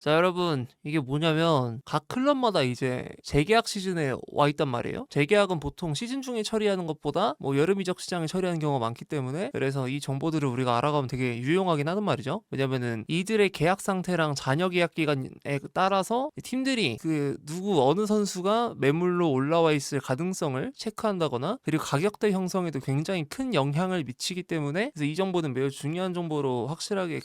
자, 여러분, 이게 뭐냐면 각 클럽마다 이제 재계약 시즌에 와 있단 말이에요. 재계약은 보통 시즌 중에 처리하는 것보다 뭐 여름 이적 시장에 처리하는 경우가 많기 때문에, 그래서 이 정보들을 우리가 알아가면 되게 유용하긴 하단 말이죠. 왜냐면은 이들의 계약 상태랑 잔여 계약 기간에 따라서 팀들이 그 누구 어느 선수가 매물로 올라와 있을 가능성을 체크한다거나, 그리고 가격대 형성에도 굉장히 큰 영향을 미치기 때문에, 그래서 이 정보는 매우 중요한 정보로 확실하게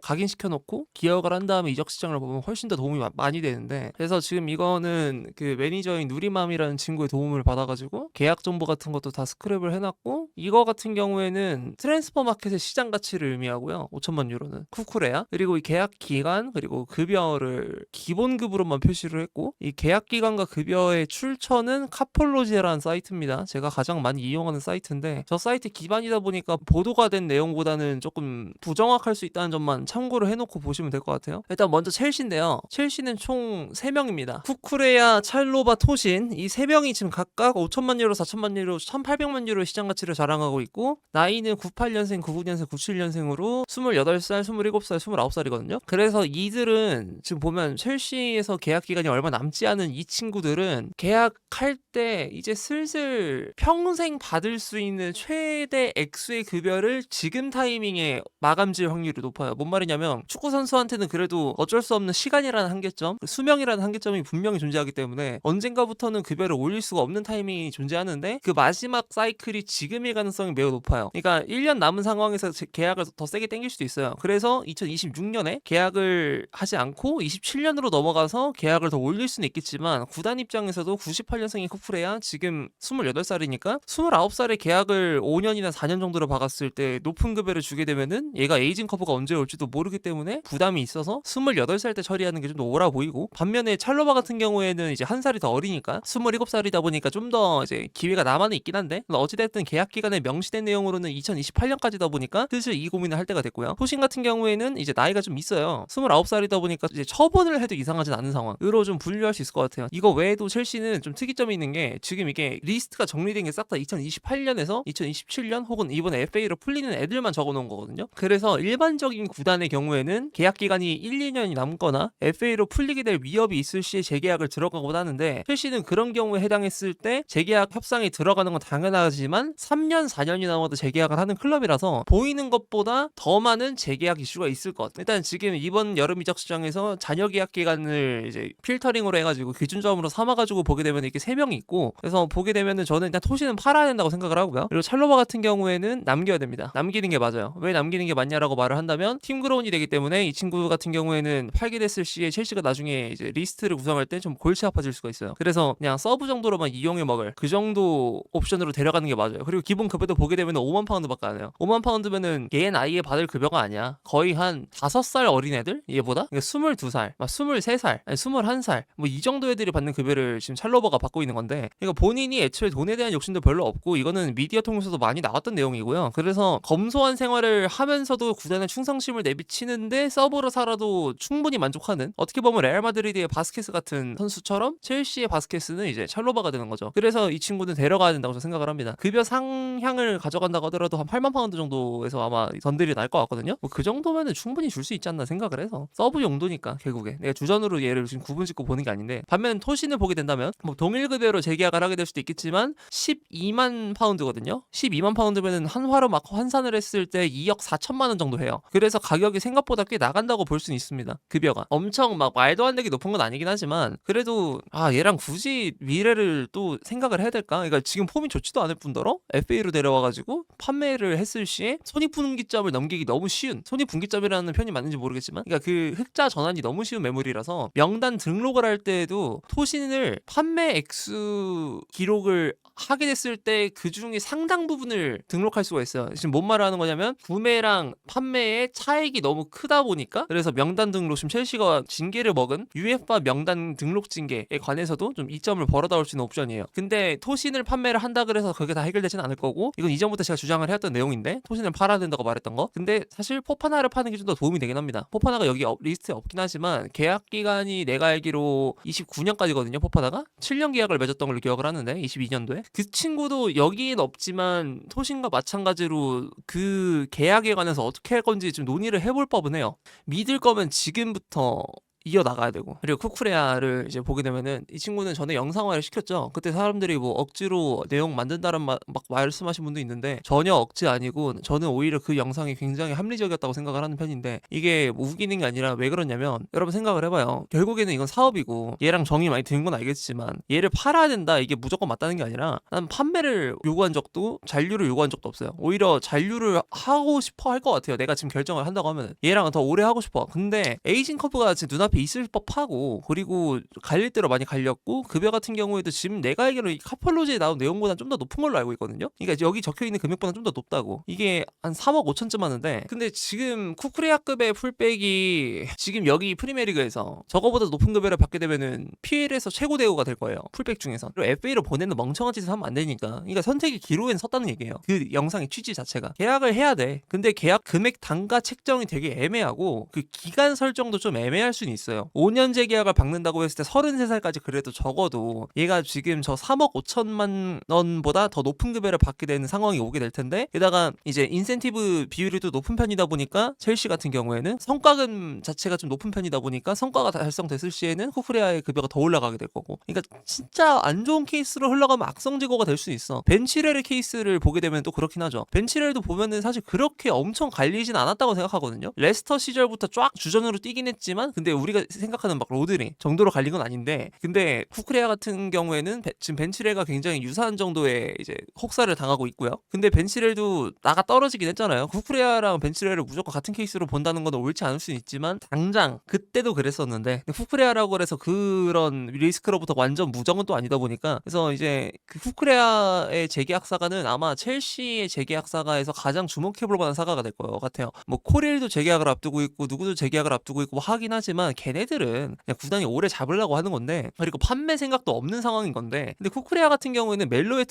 각인시켜 놓고 기억을 한 다음에 이적 시장을 보면 훨씬 더 도움이 많이 되는데, 그래서 지금 이거는 그 매니저인 누리맘이라는 친구의 도움을 받아가지고 계약 정보 같은 것도 다 스크랩을 해놨고, 이거 같은 경우에는 트랜스퍼 마켓의 시장 가치를 의미하고요. 5천만 유로는 쿠쿠레야. 그리고 이 계약 기간 그리고 급여를 기본급으로만 표시를 했고, 이 계약 기간과 급여의 출처는 카폴로지라는 사이트입니다. 제가 가장 많이 이용하는 사이트인데, 저 사이트 기반이다 보니까 보도가 된 내용보다는 조금 부정확할 수 있다는 점만 참고를 해놓고 보시면 될 것 같아요. 일단 먼저 첼시인데요. 첼시는 총 3명입니다. 쿠쿠레야, 찰로바, 토신, 이 3명이 지금 각각 5천만 유로, 4천만 유로, 1,800만 유로 시장 가치를 자랑하고 있고, 나이는 98년생, 99년생, 97년생으로 28살, 27살, 29살이거든요. 그래서 이들은 지금 보면 첼시에서 계약 기간이 얼마 남지 않은 이 친구들은 계약할 때 이제 슬슬 평생 받을 수 있는 최대 액수의 급여를 지금 타이밍에 마감질 확률이 높아요. 뭔 말이냐면, 축구 선수한테는 그래도 어쩔 수 없는 시간이라는 한계점, 수명이라는 한계점이 분명히 존재하기 때문에 언젠가부터는 급여를 올릴 수가 없는 타이밍이 존재하는데, 그 마지막 사이클이 지금일 가능성이 매우 높아요. 그러니까 1년 남은 상황에서 계약을 더 세게 당길 수도 있어요. 그래서 2026년에 계약을 하지 않고 27년으로 넘어가서 계약을 더 올릴 수는 있겠지만, 구단 입장에서도 98년생인 쿠쿠레야 지금 28살이니까 29살에 계약을 5년이나 4년 정도로 박았을 때 높은 급여를 주게 되면은 얘가 에이징 커브가 언제 올지도 모르기 때문에 부담이 있어서 28살 때 처리하는 게 좀 더 옳아 보이고, 반면에 찰로바 같은 경우에는 이제 한 살이 더 어리니까 27살이다 보니까 좀 더 이제 기회가 남아는 있긴 한데, 어찌됐든 계약 기간에 명시된 내용으로는 2028년까지다 보니까 슬슬 이 고민을 할 때가 됐고요. 토신 같은 경우에는 이제 나이가 좀 있어요. 29살이다 보니까 이제 처분을 해도 이상하진 않은 상황으로 좀 분류할 수 있을 것 같아요. 이거 외에도 첼시는 좀 특이점이 있는 게, 지금 이게 리스트가 정리된 게 싹 다 2028년에서 2027년 혹은 이번에 FA로 풀리는 애들만 적어놓은 거거든요. 그래서 일반적인 구단의 경우에는 계약 기간이 1, 2년이 남거나 FA로 풀리게 될 위협이 있을 시에 재계약을 들어가곤 하는데, 첼시는 그런 경우에 해당했을 때 재계약 협상이 들어가는 건 당연하지만 3년, 4년이 남아도 재계약을 하는 클럽이라서 보이는 것보다 더 많은 재계약 이슈가 있을 것 같아요. 일단 지금 이번 여름 이적 시장에서 잔여 계약 기간을 이제 필터링으로 해가지고 기준점으로 삼아가지고 보게 되면 이렇게 3명이 있고, 그래서 보게 되면은 저는 일단 토시는 팔아야 된다고 생각을 하고요. 그리고 찰로바 같은 경우에는 남겨야 됩니다. 남기는 게 맞아요. 왜 남기는 게 맞냐라고 말을 한다면, 팀 그로운이 되기 때문에 이 친구 같은 경우에는 팔게 됐을 시에 첼시가 나중에 이제 리스트를 구성할 때 좀 골치 아파질 수가 있어요. 그래서 그냥 서브 정도로만 이용해 먹을 그 정도 옵션으로 데려가는 게 맞아요. 그리고 기본 급여도 보게 되면 5만 파운드밖에 안 해요. 5만 파운드면은 얘 나이에 받을 급여가 아니야. 거의 한 5살 어린 애들? 얘보다? 그러니까 22살, 23살, 아니 21살 뭐 이 정도 애들이 받는 급여를 지금 찰로버가 받고 있는 건데, 그러니까 본인이 애초에 돈에 대한 욕심도 별로 없고, 이거는 미디어 통해서도 많이 나왔던 내용이고요. 그래서 검소한 생활을 하면서도 구단에 충성심을 내비치는데 서브로 살아도 충분히 만족하는, 어떻게 보면 레알 마드리드의 바스케스 같은 선수처럼 첼시의 바스케스는 이제 찰로바가 되는 거죠. 그래서 이 친구는 데려가야 된다고 저는 생각을 합니다. 급여 상향을 가져간다고 하더라도 한 8만 파운드 정도에서 아마 던들이 날 것 같거든요. 뭐 그 정도면은 충분히 줄 수 있지 않나 생각을 해서, 서브 용도니까 결국에 내가 주전으로 얘를 지금 구분짓고 보는 게 아닌데, 반면 토신을 보게 된다면 뭐 동일 급여로 재계약을 하게 될 수도 있겠지만 12만 파운드거든요. 12만 파운드면은 한화로 막 환산을 했을 때 2억 4천만 원 정도 해요. 그래서 가격이 생각보다 꽤 나간다고 볼 수는 있습니다. 급여가 엄청 막 말도 안 되게 높은 건 아니긴 하지만, 그래도 얘랑 굳이 미래를 또 생각을 해야 될까? 그러니까 지금 폼이 좋지도 않을 뿐더러 FA로 데려와가지고 판매를 했을 시에 손익분기점을 넘기기 너무 쉬운, 손익분기점이라는 표현이 맞는지 모르겠지만, 그러니까 그 흑자 전환이 너무 쉬운 매물이라서 명단 등록을 할 때에도 토신을 판매 액수 기록을 하게 됐을 때 그 중에 상당 부분을 등록할 수가 있어요. 지금 뭔 말을 하는 거냐면, 구매랑 판매의 차액이 너무 크다 보니까, 그래서 명단 등록, 지금 첼시가 징계를 먹은 UEFA 명단 등록 징계에 관해서도 좀 이점을 벌어다올 수 있는 옵션이에요. 근데 토신을 판매를 한다 그래서 그게 다 해결되진 않을 거고, 이건 이전부터 제가 주장을 해왔던 내용인데, 토신을 팔아야 된다고 말했던 거. 근데 사실 포파나를 파는 게 좀 더 도움이 되긴 합니다. 포파나가 여기 리스트에 없긴 하지만 계약 기간이 내가 알기로 29년까지거든요. 포파나가 7년 계약을 맺었던 걸로 기억을 하는데, 22년도에 그 친구도 여기엔 없지만 토신과 마찬가지로 그 계약에 관해서 어떻게 할 건지 좀 논의를 해볼 법은 해요. 믿을 거면 지금부터 이어나가야 되고, 그리고 쿠쿠레아를 이제 보게 되면은 이 친구는 전에 영상화를 시켰죠. 그때 사람들이 뭐 억지로 내용 만든다는 막 말씀하신 분도 있는데 전혀 억지 아니고, 저는 오히려 그 영상이 굉장히 합리적이었다고 생각을 하는 편인데, 이게 뭐 우기는 게 아니라 왜 그러냐면, 여러분 생각을 해봐요. 결국에는 이건 사업이고 얘랑 정이 많이 드는 건 알겠지만 얘를 팔아야 된다, 이게 무조건 맞다는 게 아니라, 난 판매를 요구한 적도 잔류를 요구한 적도 없어요. 오히려 잔류를 하고 싶어 할 것 같아요. 내가 지금 결정을 한다고 하면 얘랑 더 오래 하고 싶어. 근데 에이징 커브가 지금 눈앞에 있을 법하고, 그리고 갈릴 대로 많이 갈렸고, 급여 같은 경우에도 지금 내가 알기로 이 카팔로지에 나온 내용보다 좀 더 높은 걸로 알고 있거든요. 그러니까 여기 적혀있는 금액보다 좀 더 높다고. 이게 한 3억 5천쯤 하는데, 근데 지금 쿠쿠레아급의 풀백이 지금 여기 프리메리그에서 저거보다 높은 급여를 받게 되면은 PL에서 최고 대우가 될 거예요. 풀백 중에서. 그리고 FA로 보내는 멍청한 짓을 하면 안 되니까. 그러니까 선택의 기로엔 섰다는 얘기예요. 그 영상의 취지 자체가. 계약을 해야 돼. 근데 계약 금액 단가 책정이 되게 애매하고, 그 기간 설정도 좀 애매할 수는 있어요. 5년제 계약을 박는다고 했을 때 33살까지 그래도 적어도 얘가 지금 저 3억 5천만 원보다 더 높은 급여를 받게 되는 상황이 오게 될 텐데, 게다가 이제 인센티브 비율이 또 높은 편이다 보니까 첼시 같은 경우에는 성과금 자체가 좀 높은 편이다 보니까 성과가 달성됐을 시에는 쿠쿠레아의 급여가 더 올라가게 될 거고. 그러니까 진짜 안 좋은 케이스로 흘러가면 악성제거가 될 수 있어. 벤치렐의 케이스를 보게 되면 또 그렇긴 하죠. 벤치렐도 보면은 사실 그렇게 엄청 갈리진 않았다고 생각하거든요. 레스터 시절부터 쫙 주전으로 뛰긴 했지만, 근데 우리가 생각하는 막 로드리 정도로 갈린 건 아닌데, 근데 쿠쿠레아 같은 경우에는 지금 벤치렐과 굉장히 유사한 정도의 이제 혹사를 당하고 있고요. 근데 벤치렐도 나가 떨어지긴 했잖아요. 쿠쿠레아랑 벤치렐을 무조건 같은 케이스로 본다는 건 옳지 않을 수는 있지만, 당장 그때도 그랬었는데, 쿠쿠레아라고 해서 그런 리스크로부터 완전 무정은 또 아니다 보니까, 그래서 이제 그 쿠쿠레아의 재계약 사가는 아마 첼시의 재계약 사가에서 가장 주목해볼 만한 사가가 될 것 같아요. 뭐 코릴도 재계약을 앞두고 있고 누구도 재계약을 앞두고 있고 뭐 하긴 하지만, 걔네들은 그냥 구단이 오래 잡으려고 하는 건데, 그리고 판매 생각도 없는 상황인 건데, 근데 쿠쿠레아 같은 경우에는 멜로의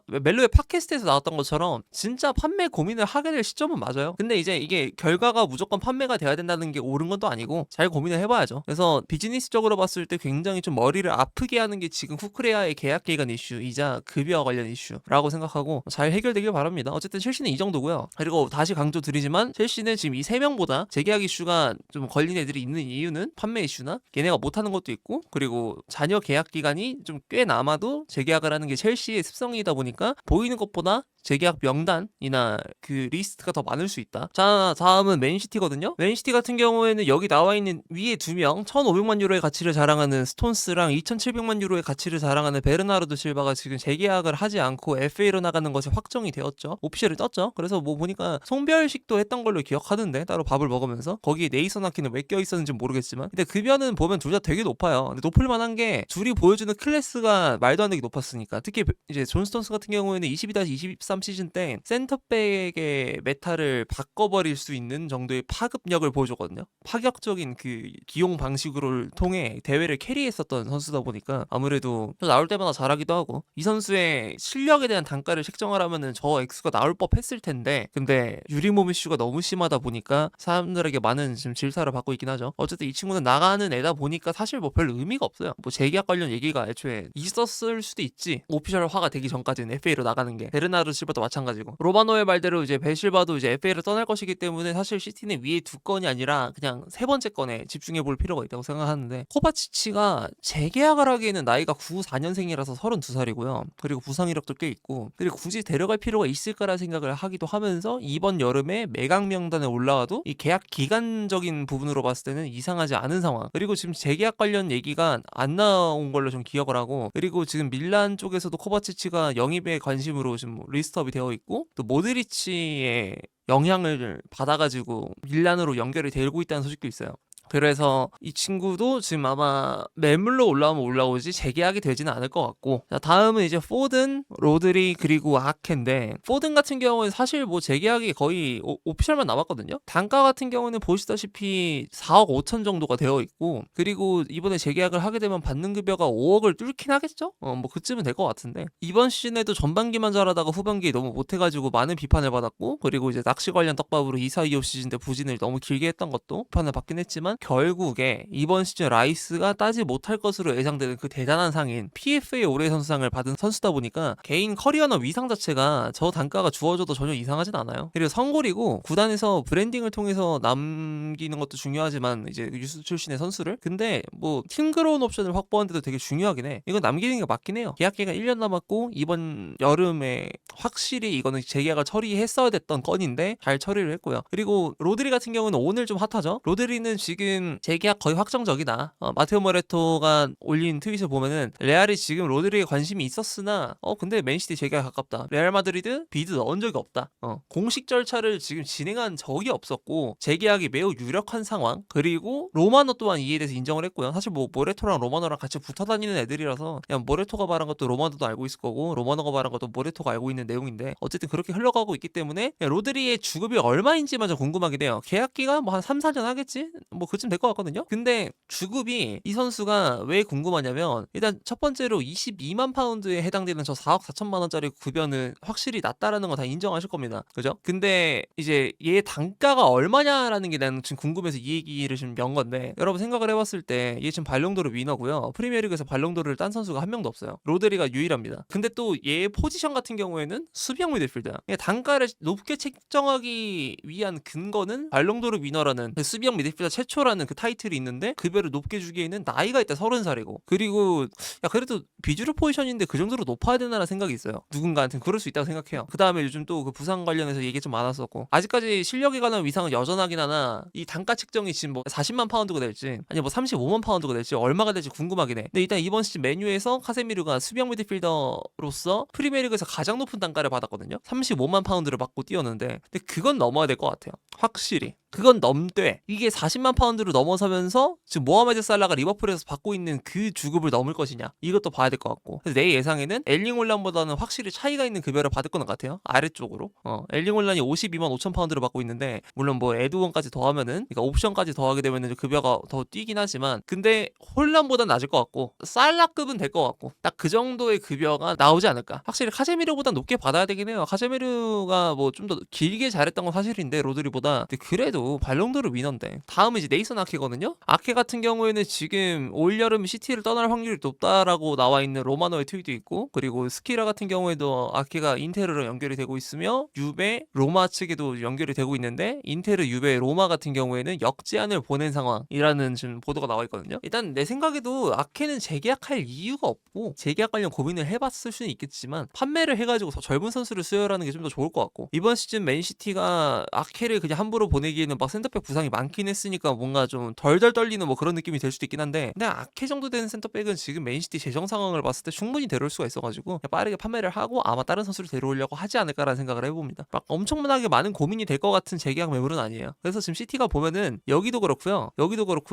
멜로의 팟캐스트에서 나왔던 것처럼 진짜 판매 고민을 하게 될 시점은 맞아요. 근데 이제 이게 결과가 무조건 판매가 돼야 된다는 게 옳은 건 또 아니고, 잘 고민을 해봐야죠. 그래서 비즈니스적으로 봤을 때 굉장히 좀 머리를 아프게 하는 게 지금 쿠쿠레아의 계약 기간 이슈이자 급여 관련 이슈라고 생각하고, 잘 해결되길 바랍니다. 어쨌든 첼시는 이 정도고요. 그리고 다시 강조드리지만, 첼시는 지금 이 3명보다 재계약 이슈가 좀 걸린 애들이 있는 이유는 판매 이슈나 걔네가 못하는 것도 있고, 그리고 자녀 계약 기간이 좀 꽤 남아도 재계약을 하는 게 첼시의 습성이다 보니까 보이는 것보다 재계약 명단이나 그 리스트가 더 많을 수 있다. 자, 다음은 맨시티거든요. 맨시티 같은 경우에는 여기 나와 있는 위에 2명, 1,500만 유로의 가치를 자랑하는 스톤스랑 2,700만 유로의 가치를 자랑하는 베르나르도 실바가 지금 재계약을 하지 않고 FA로 나가는 것이 확정이 되었죠. 오피셜이 떴죠. 그래서 뭐 보니까 송별식도 했던 걸로 기억하던데, 따로 밥을 먹으면서. 거기에 네이선 아키는 왜 껴있었는지 모르겠지만, 근데 급여는 보면 둘 다 되게 높아요. 근데 높을 만한 게 둘이 보여주는 클래스가 말도 안 되게 높았으니까. 특히 이제 존 스톤스 같은 경우에는 22-23 시즌 때 센터백의 메타를 바꿔버릴 수 있는 정도의 파급력을 보여줬거든요. 파격적인 그 기용 방식으로 통해 대회를 캐리했었던 선수다 보니까 아무래도 나올 때마다 잘하기도 하고, 이 선수의 실력에 대한 단가를 책정하라면은 저 액수가 나올 법했을 텐데, 근데 유리몸 이슈가 너무 심하다 보니까 사람들에게 많은 지금 질타를 받고 있긴 하죠. 어쨌든 이 친구는 나가는 애다 보니까 사실 뭐 별 의미가 없어요. 뭐 재계약 관련 얘기가 애초에 있었을 수도 있지, 오피셜화가 되기 전까지는 FA로 나가는 게. 베르나르도 실바도 마찬가지고, 로바노의 말대로 이제 베실바도 이제 FA를 떠날 것이기 때문에 사실 시티는 위에 두 건이 아니라 그냥 세 번째 건에 집중해 볼 필요가 있다고 생각하는데, 코바치치가 재계약을 하기에는 나이가 94년생이라서 32살이고요. 그리고 부상 이력도 꽤 있고, 그리고 굳이 데려갈 필요가 있을까라는 생각을 하기도 하면서, 이번 여름에 매각 명단에 올라와도 이 계약 기간적인 부분으로 봤을 때는 이상하지 않은 상황. 그리고 지금 재계약 관련 얘기가 안 나온 걸로 좀 기억을 하고, 그리고 지금 밀란 쪽에서도 코바치치가 영입에 관심으로 지금 리스트업이 되어 있고, 또 모드리치의 영향을 받아가지고 밀란으로 연결이 되고 있다는 소식도 있어요. 그래서 이 친구도 지금 아마 매물로 올라오면 올라오지 재계약이 되지는 않을 것 같고, 자, 다음은 이제 포든, 로드리, 그리고 아켄데, 포든 같은 경우는 사실 뭐 재계약이 거의 오피셜만 남았거든요. 단가 같은 경우는 보시다시피 4억 5천 정도가 되어 있고, 그리고 이번에 재계약을 하게 되면 받는 급여가 5억을 뚫긴 하겠죠? 뭐 그쯤은 될 것 같은데, 이번 시즌에도 전반기만 잘하다가 후반기에 너무 못해가지고 많은 비판을 받았고, 그리고 이제 낚시 관련 떡밥으로 2-4-2-5 시즌 때 부진을 너무 길게 했던 것도 비판을 받긴 했지만, 했지만 결국에 이번 시즌 라이스가 따지 못할 것으로 예상되는 그 대단한 상인 PFA 올해 선수상을 받은 선수다 보니까 개인 커리어나 위상 자체가 저 단가가 주어져도 전혀 이상하진 않아요. 그리고 성골이고 구단에서 브랜딩을 통해서 남기는 것도 중요하지만 이제 유스 출신의 선수를 근데 뭐 팀그로운 옵션을 확보하는 데도 되게 중요하긴 해. 이건 남기는 게 맞긴 해요. 계약기가 1년 남았고 이번 여름에 확실히 이거는 재계약을 처리했어야 됐던 건인데 잘 처리를 했고요. 그리고 로드리 같은 경우는 오늘 좀 핫하죠. 로드리는 지금 재계약 거의 확정적이다. 마테오 모레토가 올린 트윗을 보면은 레알이 지금 로드리에 관심이 있었으나 근데 맨시티 재계약 가깝다. 레알 마드리드 비드 넣은 적이 없다. 공식 절차를 지금 진행한 적이 없었고 재계약이 매우 유력한 상황. 그리고 로마노 또한 이에 대해서 인정을 했고요. 사실 뭐 모레토랑 로마노랑 같이 붙어 다니는 애들이라서 그냥 모레토가 말한 것도 로마노도 알고 있을 거고 로마노가 말한 것도 모레토가 알고 있는 내용인데 어쨌든 그렇게 흘러가고 있기 때문에 로드리의 주급이 얼마인지만 좀 궁금하긴 해요. 계약기가 뭐 한 3, 4년 하겠지? 뭐 그쯤 될 것 같거든요. 근데 주급이 이 선수가 왜 궁금하냐면 일단 첫 번째로 22만 파운드에 해당되는 저 4억 4천만 원짜리 급여는 확실히 낮다라는 거 다 인정하실 겁니다. 그죠? 근데 이제 얘 단가가 얼마냐라는 게 나는 지금 궁금해서 이 얘기를 지금 연 건데 여러분 생각을 해봤을 때 얘 지금 발롱도르 위너고요. 프리미어리그에서 발롱도르를 딴 선수가 한 명도 없어요. 로드리가 유일합니다. 근데 또 얘 포지션 같은 경우에는 수비형 미드필더야. 단가를 높게 책정하기 위한 근거는 발롱도르 위너라는 그 수비형 미드필더 최초라는 그 타이틀이 있는데 급여를 높게 주기에는 나이가 일단 30살이고 그리고 야 그래도 비주류 포지션인데 그 정도로 높아야 되나라는 생각이 있어요. 누군가한테는 그럴 수 있다고 생각해요. 그 다음에 요즘 또 그 부상 관련해서 얘기 좀 많았었고 아직까지 실력에 관한 위상은 여전하긴 하나 이 단가 책정이 지금 뭐 40만 파운드가 될지 아니 뭐 35만 파운드가 될지 얼마가 될지 궁금하긴 해. 근데 일단 이번 시즌 메뉴에서 카세미르가 수비형 미드필더로서 프리미어리그에서 가장 높은 단가를 받았거든요. 35만 파운드를 받고 뛰었는데 근데 그건 넘어야 될 것 같아요. 확실히. 그건 넘되 이게 40만 파운드로 넘어서면서 지금 모하메드 살라가 리버풀에서 받고 있는 그 주급을 넘을 것이냐 이것도 봐야 될 것 같고 그래서 내 예상에는 엘링 홀란보다는 확실히 차이가 있는 급여를 받을 것 같아요. 아래쪽으로 엘링 홀란이 52만 5천 파운드를 받고 있는데 물론 뭐 에드원까지 더하면은 그러니까 옵션까지 더하게 되면은 급여가 더 뛰긴 하지만 근데 홀란보다 낮을 것 같고 살라급은 될 것 같고 딱 그 정도의 급여가 나오지 않을까. 확실히 카제미르보다 높게 받아야 되긴 해요. 카제미르가 뭐 좀 더 길게 잘했던 건 사실인데 로드리보다 근데 그래도 발롱도르 위너인데 다음은 이제 네이선 아케거든요. 아케 같은 경우에는 지금 올여름 시티를 떠날 확률이 높다라고 나와 있는 로마노의 트윗도 있고 그리고 스키라 같은 경우에도 아케가 인테르로 연결이 되고 있으며 유베 로마 측에도 연결이 되고 있는데 인테르 유베 로마 같은 경우에는 역제안을 보낸 상황이라는 지금 보도가 나와 있거든요. 일단 내 생각에도 아케는 재계약할 이유가 없고 재계약 관련 고민을 해봤을 수는 있겠지만 판매를 해가지고 더 젊은 선수를 수혈하는 게 좀 더 좋을 것 같고 이번 시즌 맨시티가 아케를 그냥 함부로 보내기에는 막 센터백 부상이 많긴 했으니까 뭔가 좀 덜덜 떨리는 뭐 그런 느낌이 될 수도 있긴 한데 근데 아케 정도 되는 센터백은 지금 맨시티 재정 상황을 봤을 때 충분히 데려올 수가 있어가지고 빠르게 판매를 하고 아마 다른 선수를 데려오려고 하지 않을까라는 생각을 해봅니다. 막 엄청나게 많은 고민이 될 것 같은 재계약 매물은 아니에요. 그래서 지금 시티가 보면은 여기도 그렇고요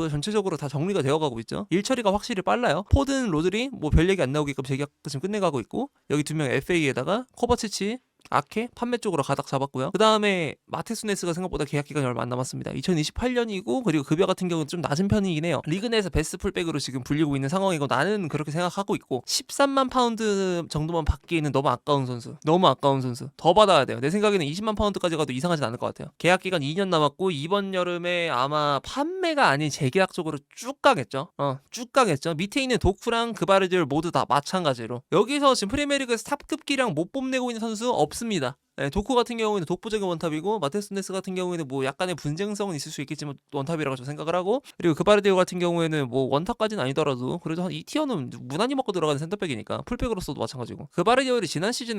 전체적으로 다 정리가 되어가고 있죠. 일 처리가 확실히 빨라요. 포든 로드리 뭐 별 얘기 안 나오게끔 재계약 지금 끝내가고 있고 여기 두 명 FA에다가 코바치치 아케 판매 쪽으로 가닥 잡았고요. 그 다음에 마테스네스가 생각보다 계약 기간이 얼마 안 남았습니다. 2028년이고 그리고 급여 같은 경우는 좀 낮은 편이긴 해요. 리그 내에서 베스트 풀백으로 지금 불리고 있는 상황이고 나는 그렇게 생각하고 있고 13만 파운드 정도만 받기에는 너무 아까운 선수. 더 받아야 돼요. 내 생각에는 20만 파운드까지 가도 이상하진 않을 것 같아요. 계약 기간 2년 남았고 이번 여름에 아마 판매가 아닌 재계약 쪽으로 쭉 가겠죠. 밑에 있는 도쿠랑 그바르디올 모두 다 마찬가지로 여기서 지금 프리미어리그에서 탑급기량 못 뽐내고 있는 선수 없습니다. 네, 도쿠 같은 경우에는 독보적인 원탑이고 마테스네스 같은 경우에는 뭐 약간의 분쟁성은 있을 수 있겠지만 원탑이라고 좀 생각을 하고 그리고 그바르디오 같은 경우에는 뭐 원탑까지는 아니더라도 그래도 한 2티어는 무난히 먹고 들어가는 센터백이니까 풀백으로서도 마찬가지고 그바르디오를 지난 시즌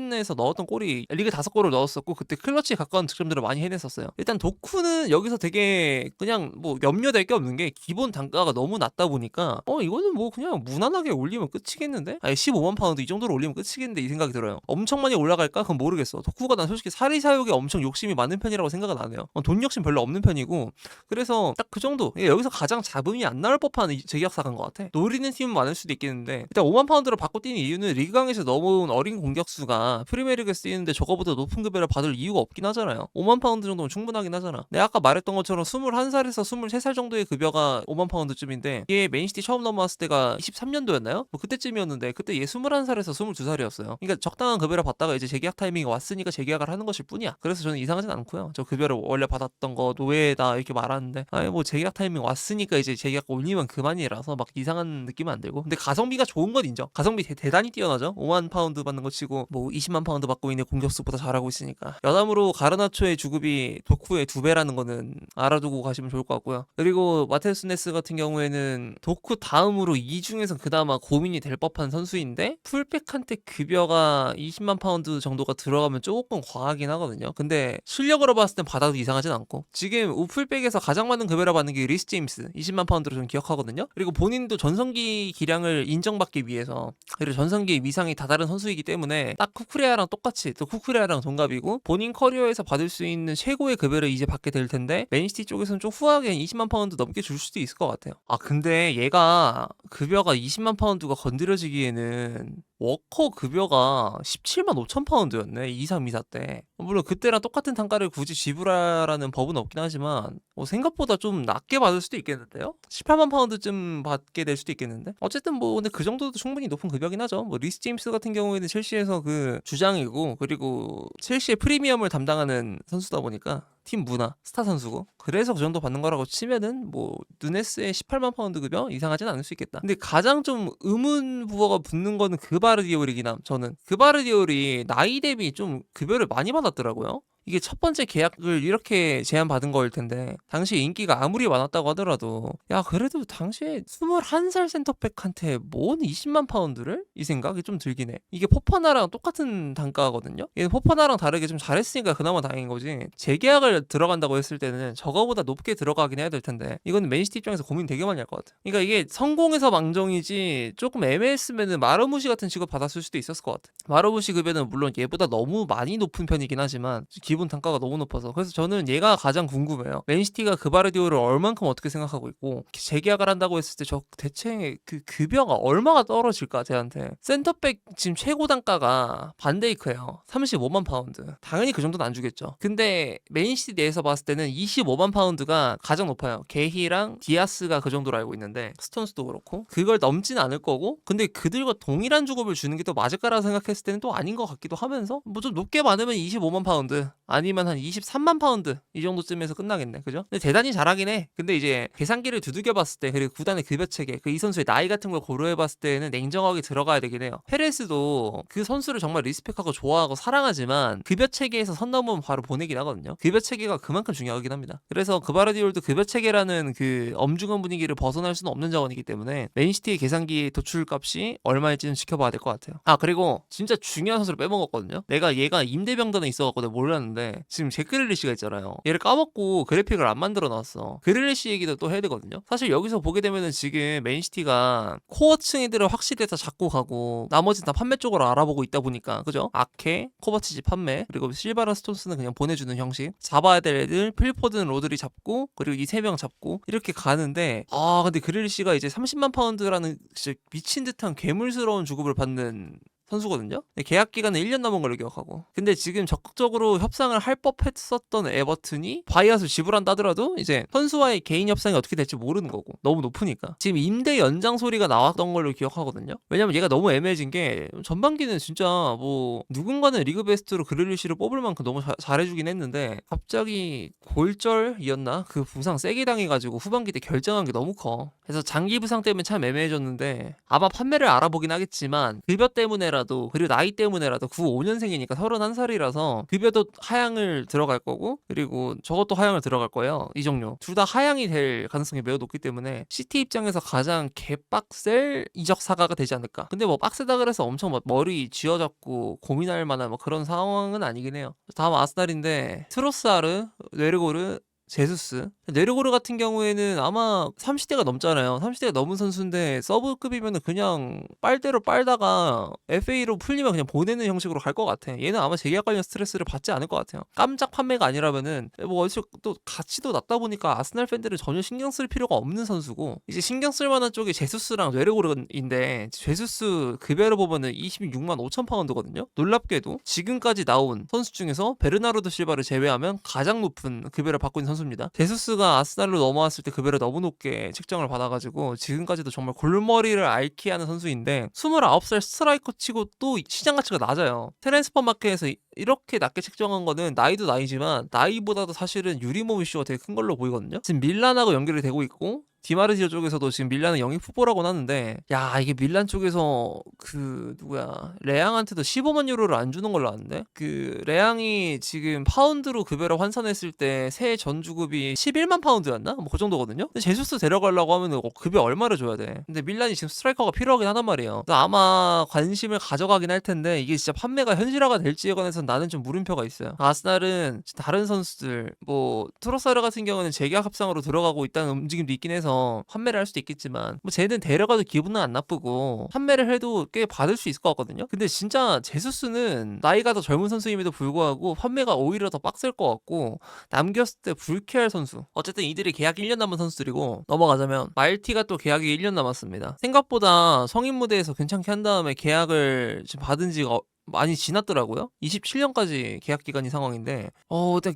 내에서 넣었던 골이 리그 5골을 넣었었고 그때 클러치에 가까운 득점들을 많이 해냈었어요. 일단 도쿠는 여기서 되게 그냥 뭐 염려될 게 없는 게 기본 단가가 너무 낮다 보니까 이거는 뭐 그냥 무난하게 올리면 끝이겠는데? 아니 15만 파운드 이 정도로 올리면 끝이겠는데 이 생각이 들어요. 엄청 많이 올라갈까? 그건 모르겠어. 도쿠가 난 솔직히 사리사욕에 엄청 욕심이 많은 편이라고 생각은 안 해요. 돈 욕심 별로 없는 편이고 그래서 딱 그 정도 여기서 가장 잡음이 안 나올 법한 재계약사간 것 같아. 노리는 팀은 많을 수도 있겠는데 일단 5만 파운드로 바꿔 뛰는 이유는 리그강에서 넘어온 어린 공격수가 프리미어리그에서 뛰는데 저거보다 높은 급여를 받을 이유가 없긴 하잖아요. 5만 파운드 정도면 충분하긴 하잖아. 내가 아까 말했던 것처럼 21살에서 23살 정도의 급여가 5만 파운드쯤인데 얘 맨시티 처음 넘어왔을 때가 23년도였나요? 뭐 그때쯤이었는데 그때 얘 21살에서 22살이었어요. 그러니까 적당한 급여를 받다가 이제 재계약 타이밍이 타이밍이 왔으니까 재계약을 하는 것일 뿐이야. 그래서 저는 이상하진 않고요. 저 급여를 원래 받았던 거 노예다 이렇게 말하는데 아니 뭐 재계약 타이밍 왔으니까 이제 재계약 올리면 그만이라서 막 이상한 느낌은 안 들고. 근데 가성비가 좋은 건 인정. 가성비 대단히 뛰어나죠. 5만 파운드 받는 거 치고 뭐 20만 파운드 받고 있는 공격수보다 잘하고 있으니까. 여담으로 가르나초의 주급이 도쿠의 2배라는 거는 알아두고 가시면 좋을 것 같고요. 그리고 마테우스 네스 같은 경우에는 도쿠 다음으로 이 중에서 그나마 고민이 될 법한 선수인데 풀백한테 급여가 20만 파운드 정도가 들어가면 조금 과하긴 하거든요. 근데 실력으로 봤을 땐 받아도 이상하진 않고 지금 우풀백에서 가장 많은 급여를 받는 게 리스 제임스 20만 파운드로 저는 기억하거든요. 그리고 본인도 전성기 기량을 인정받기 위해서 그리고 전성기 위상이 다다른 선수이기 때문에 딱 쿠쿠레아랑 똑같이 또 쿠쿠레아랑 동갑이고 본인 커리어에서 받을 수 있는 최고의 급여를 이제 받게 될 텐데 맨시티 쪽에서는 좀 후하게 20만 파운드 넘게 줄 수도 있을 것 같아요. 아 근데 얘가 급여가 20만 파운드가 건드려지기에는 워커 급여가 17만 5천 파운드였네. 2-3, 2사 때. 물론 그때랑 똑같은 단가를 굳이 지불하라는 법은 없긴 하지만 생각보다 좀 낮게 받을 수도 있겠는데요? 18만 파운드쯤 받게 될 수도 있겠는데? 어쨌든 뭐 근데 그 정도도 충분히 높은 급여긴 하죠. 뭐 리스 제임스 같은 경우에는 첼시에서 그 주장이고 그리고 첼시의 프리미엄을 담당하는 선수다 보니까 팀 문화, 스타 선수고 그래서 그 정도 받는 거라고 치면은 뭐 누네스의 18만 파운드 급여 이상하진 않을 수 있겠다. 근데 가장 좀 의문부호가 붙는 거는 그바르디올이긴 함. 저는 그바르디올이 나이 대비 좀 급여를 많이 받았더라고요. 이게 첫 번째 계약을 이렇게 제안받은 거일 텐데 당시 인기가 아무리 많았다고 하더라도 야 그래도 당시에 21살 센터백한테 뭔 20만 파운드를? 이 생각이 좀 들긴 해. 이게 포파나랑 똑같은 단가거든요. 얘는 포파나랑 다르게 좀 잘했으니까 그나마 다행인 거지. 재계약을 들어간다고 했을 때는 저거보다 높게 들어가긴 해야 될 텐데 이거는 맨시티 입장에서 고민 되게 많이 할 것 같아. 그러니까 이게 성공해서 망정이지 조금 애매했으면은 마르무시 같은 직업 받았을 수도 있었을 것 같아. 마르무시 급여는 물론 얘보다 너무 많이 높은 편이긴 하지만 기본 단가가 너무 높아서 그래서 저는 얘가 가장 궁금해요. 맨시티가 그바르디올을 얼만큼 어떻게 생각하고 있고 재계약을 한다고 했을 때 저 대체 그 급여가 얼마가 떨어질까 쟤한테. 센터백 지금 최고 단가가 반데이크예요. 35만 파운드. 당연히 그 정도는 안 주겠죠. 근데 맨시티 내에서 봤을 때는 25만 파운드가 가장 높아요. 게히랑 디아스가 그 정도로 알고 있는데 스톤스도 그렇고 그걸 넘진 않을 거고 근데 그들과 동일한 주급을 주는 게 또 맞을까라고 생각했을 때는 또 아닌 것 같기도 하면서 뭐 좀 높게 받으면 25만 파운드 아니면 한 23만 파운드 이 정도쯤에서 끝나겠네. 그죠? 근데 대단히 잘하긴 해. 근데 이제 계산기를 두들겨 봤을 때 그리고 구단의 급여 체계 그 이 선수의 나이 같은 걸 고려해 봤을 때는 냉정하게 들어가야 되긴 해요. 페레스도 그 선수를 정말 리스펙하고 좋아하고 사랑하지만 급여 체계에서 선 넘으면 바로 보내긴 하거든요. 급여 체계가 그만큼 중요하긴 합니다. 그래서 그바르디올도 급여 체계라는 그 엄중한 분위기를 벗어날 수는 없는 자원이기 때문에 맨시티의 계산기 도출값이 얼마일지는 지켜봐야 될 것 같아요. 아 그리고 진짜 중요한 선수를 빼먹었거든요. 내가 얘가 임대병단에 있어갖고 내가 몰랐는데 지금 잭 그릴리시가 있잖아요. 얘를 까먹고 그래픽을 안 만들어 놨어. 그릴리시 얘기도 또 해야 되거든요. 사실 여기서 보게 되면은 지금 맨시티가 코어층 애들을 확실히 다 잡고 가고 나머지는 다 판매 쪽으로 알아보고 있다 보니까 그죠? 아케, 코바치치 판매 그리고 실바라 스톤스는 그냥 보내주는 형식. 잡아야 될 애들 필포든 로드리 잡고 그리고 이 3명 잡고 이렇게 가는데 아 근데 그릴리시가 이제 30만 파운드라는 진짜 미친 듯한 괴물스러운 주급을 받는 선수거든요. 계약 기간은 1년 남은 걸로 기억하고. 근데 지금 적극적으로 협상을 할 법했었던 에버튼이 바이아스를 지불한다 하더라도 이제 선수와의 개인 협상이 어떻게 될지 모르는 거고. 너무 높으니까. 지금 임대 연장 소리가 나왔던 걸로 기억하거든요. 왜냐면 얘가 너무 애매해진 게 전반기는 진짜 뭐 누군가는 리그 베스트로 그릴리시를 뽑을 만큼 너무 잘해주긴 했는데 갑자기 골절이었나? 그 부상 세게 당해가지고 후반기 때 결정한 게 너무 커. 그래서 장기 부상 때문에 참 애매해졌는데 아마 판매를 알아보긴 하겠지만 급여 때문에라도 그리고 나이 때문에라도 95년생이니까 31살이라서 급여도 하향을 들어갈 거고 그리고 저것도 하향을 들어갈 거예요. 이적료 둘 다 하향이 될 가능성이 매우 높기 때문에 시티 입장에서 가장 개빡셀 이적 사가가 되지 않을까. 근데 뭐 빡세다 그래서 엄청 막 머리 쥐어잡고 고민할 만한 뭐 그런 상황은 아니긴 해요. 다음 아스날인데 트로사르, 뇌르고르, 제수스. 네르고르 같은 경우에는 아마 30대가 넘잖아요. 30대가 넘은 선수인데 서브급이면 그냥 빨대로 빨다가 FA로 풀리면 그냥 보내는 형식으로 갈 것 같아. 얘는 아마 재계약 관련 스트레스를 받지 않을 것 같아요. 깜짝 판매가 아니라면은 뭐 어차피 또 가치도 낮다 보니까 아스날 팬들은 전혀 신경 쓸 필요가 없는 선수고 이제 신경 쓸 만한 쪽이 제수스랑 네르고르인데 제수스 급여를 보면은 26만 5천 파운드거든요. 놀랍게도 지금까지 나온 선수 중에서 베르나르도 실바를 제외하면 가장 높은 급여를 받고 있는 선수입니다. 제수스 제수스가 아스날로 넘어왔을 때 급여를 너무 높게 책정을 받아가지고 지금까지도 정말 골머리를 앓게 하는 선수인데 29살 스트라이커 치고 또 시장 가치가 낮아요. 트랜스퍼 마켓에서 이렇게 낮게 책정한 거는 나이도 나이지만 나이보다도 사실은 유리몸 이슈가 되게 큰 걸로 보이거든요. 지금 밀란하고 연결이 되고 있고 디마르지오 쪽에서도 지금 밀란은 영입 후보라고는 하는데 야 이게 밀란 쪽에서 그 누구야 레앙한테도 15만 유로를 안 주는 걸로 아는데 그 레앙이 지금 파운드로 급여를 환산했을 때 새 전주급이 11만 파운드였나? 뭐 그 정도거든요. 근데 제수스 데려가려고 하면 급여 얼마를 줘야 돼? 근데 밀란이 지금 스트라이커가 필요하긴 하단 말이에요. 그래서 아마 관심을 가져가긴 할 텐데 이게 진짜 판매가 현실화가 될지에 관해서는 나는 좀 물음표가 있어요. 아스날은 다른 선수들 뭐 트로사르 같은 경우는 재계약 협상으로 들어가고 있다는 움직임도 있긴 해서 판매를 할 수도 있겠지만 뭐 쟤는 데려가도 기분은 안 나쁘고 판매를 해도 꽤 받을 수 있을 것 같거든요. 근데 진짜 제수스는 나이가 더 젊은 선수임에도 불구하고 판매가 오히려 더 빡셀 것 같고 남겼을 때 불쾌할 선수. 어쨌든 이들이 계약 1년 남은 선수들이고 넘어가자면 말티가 또 계약이 1년 남았습니다. 생각보다 성인 무대에서 괜찮게 한 다음에 계약을 지금 받은 지가 많이 지났더라고요. 27년까지 계약 기간인 상황인데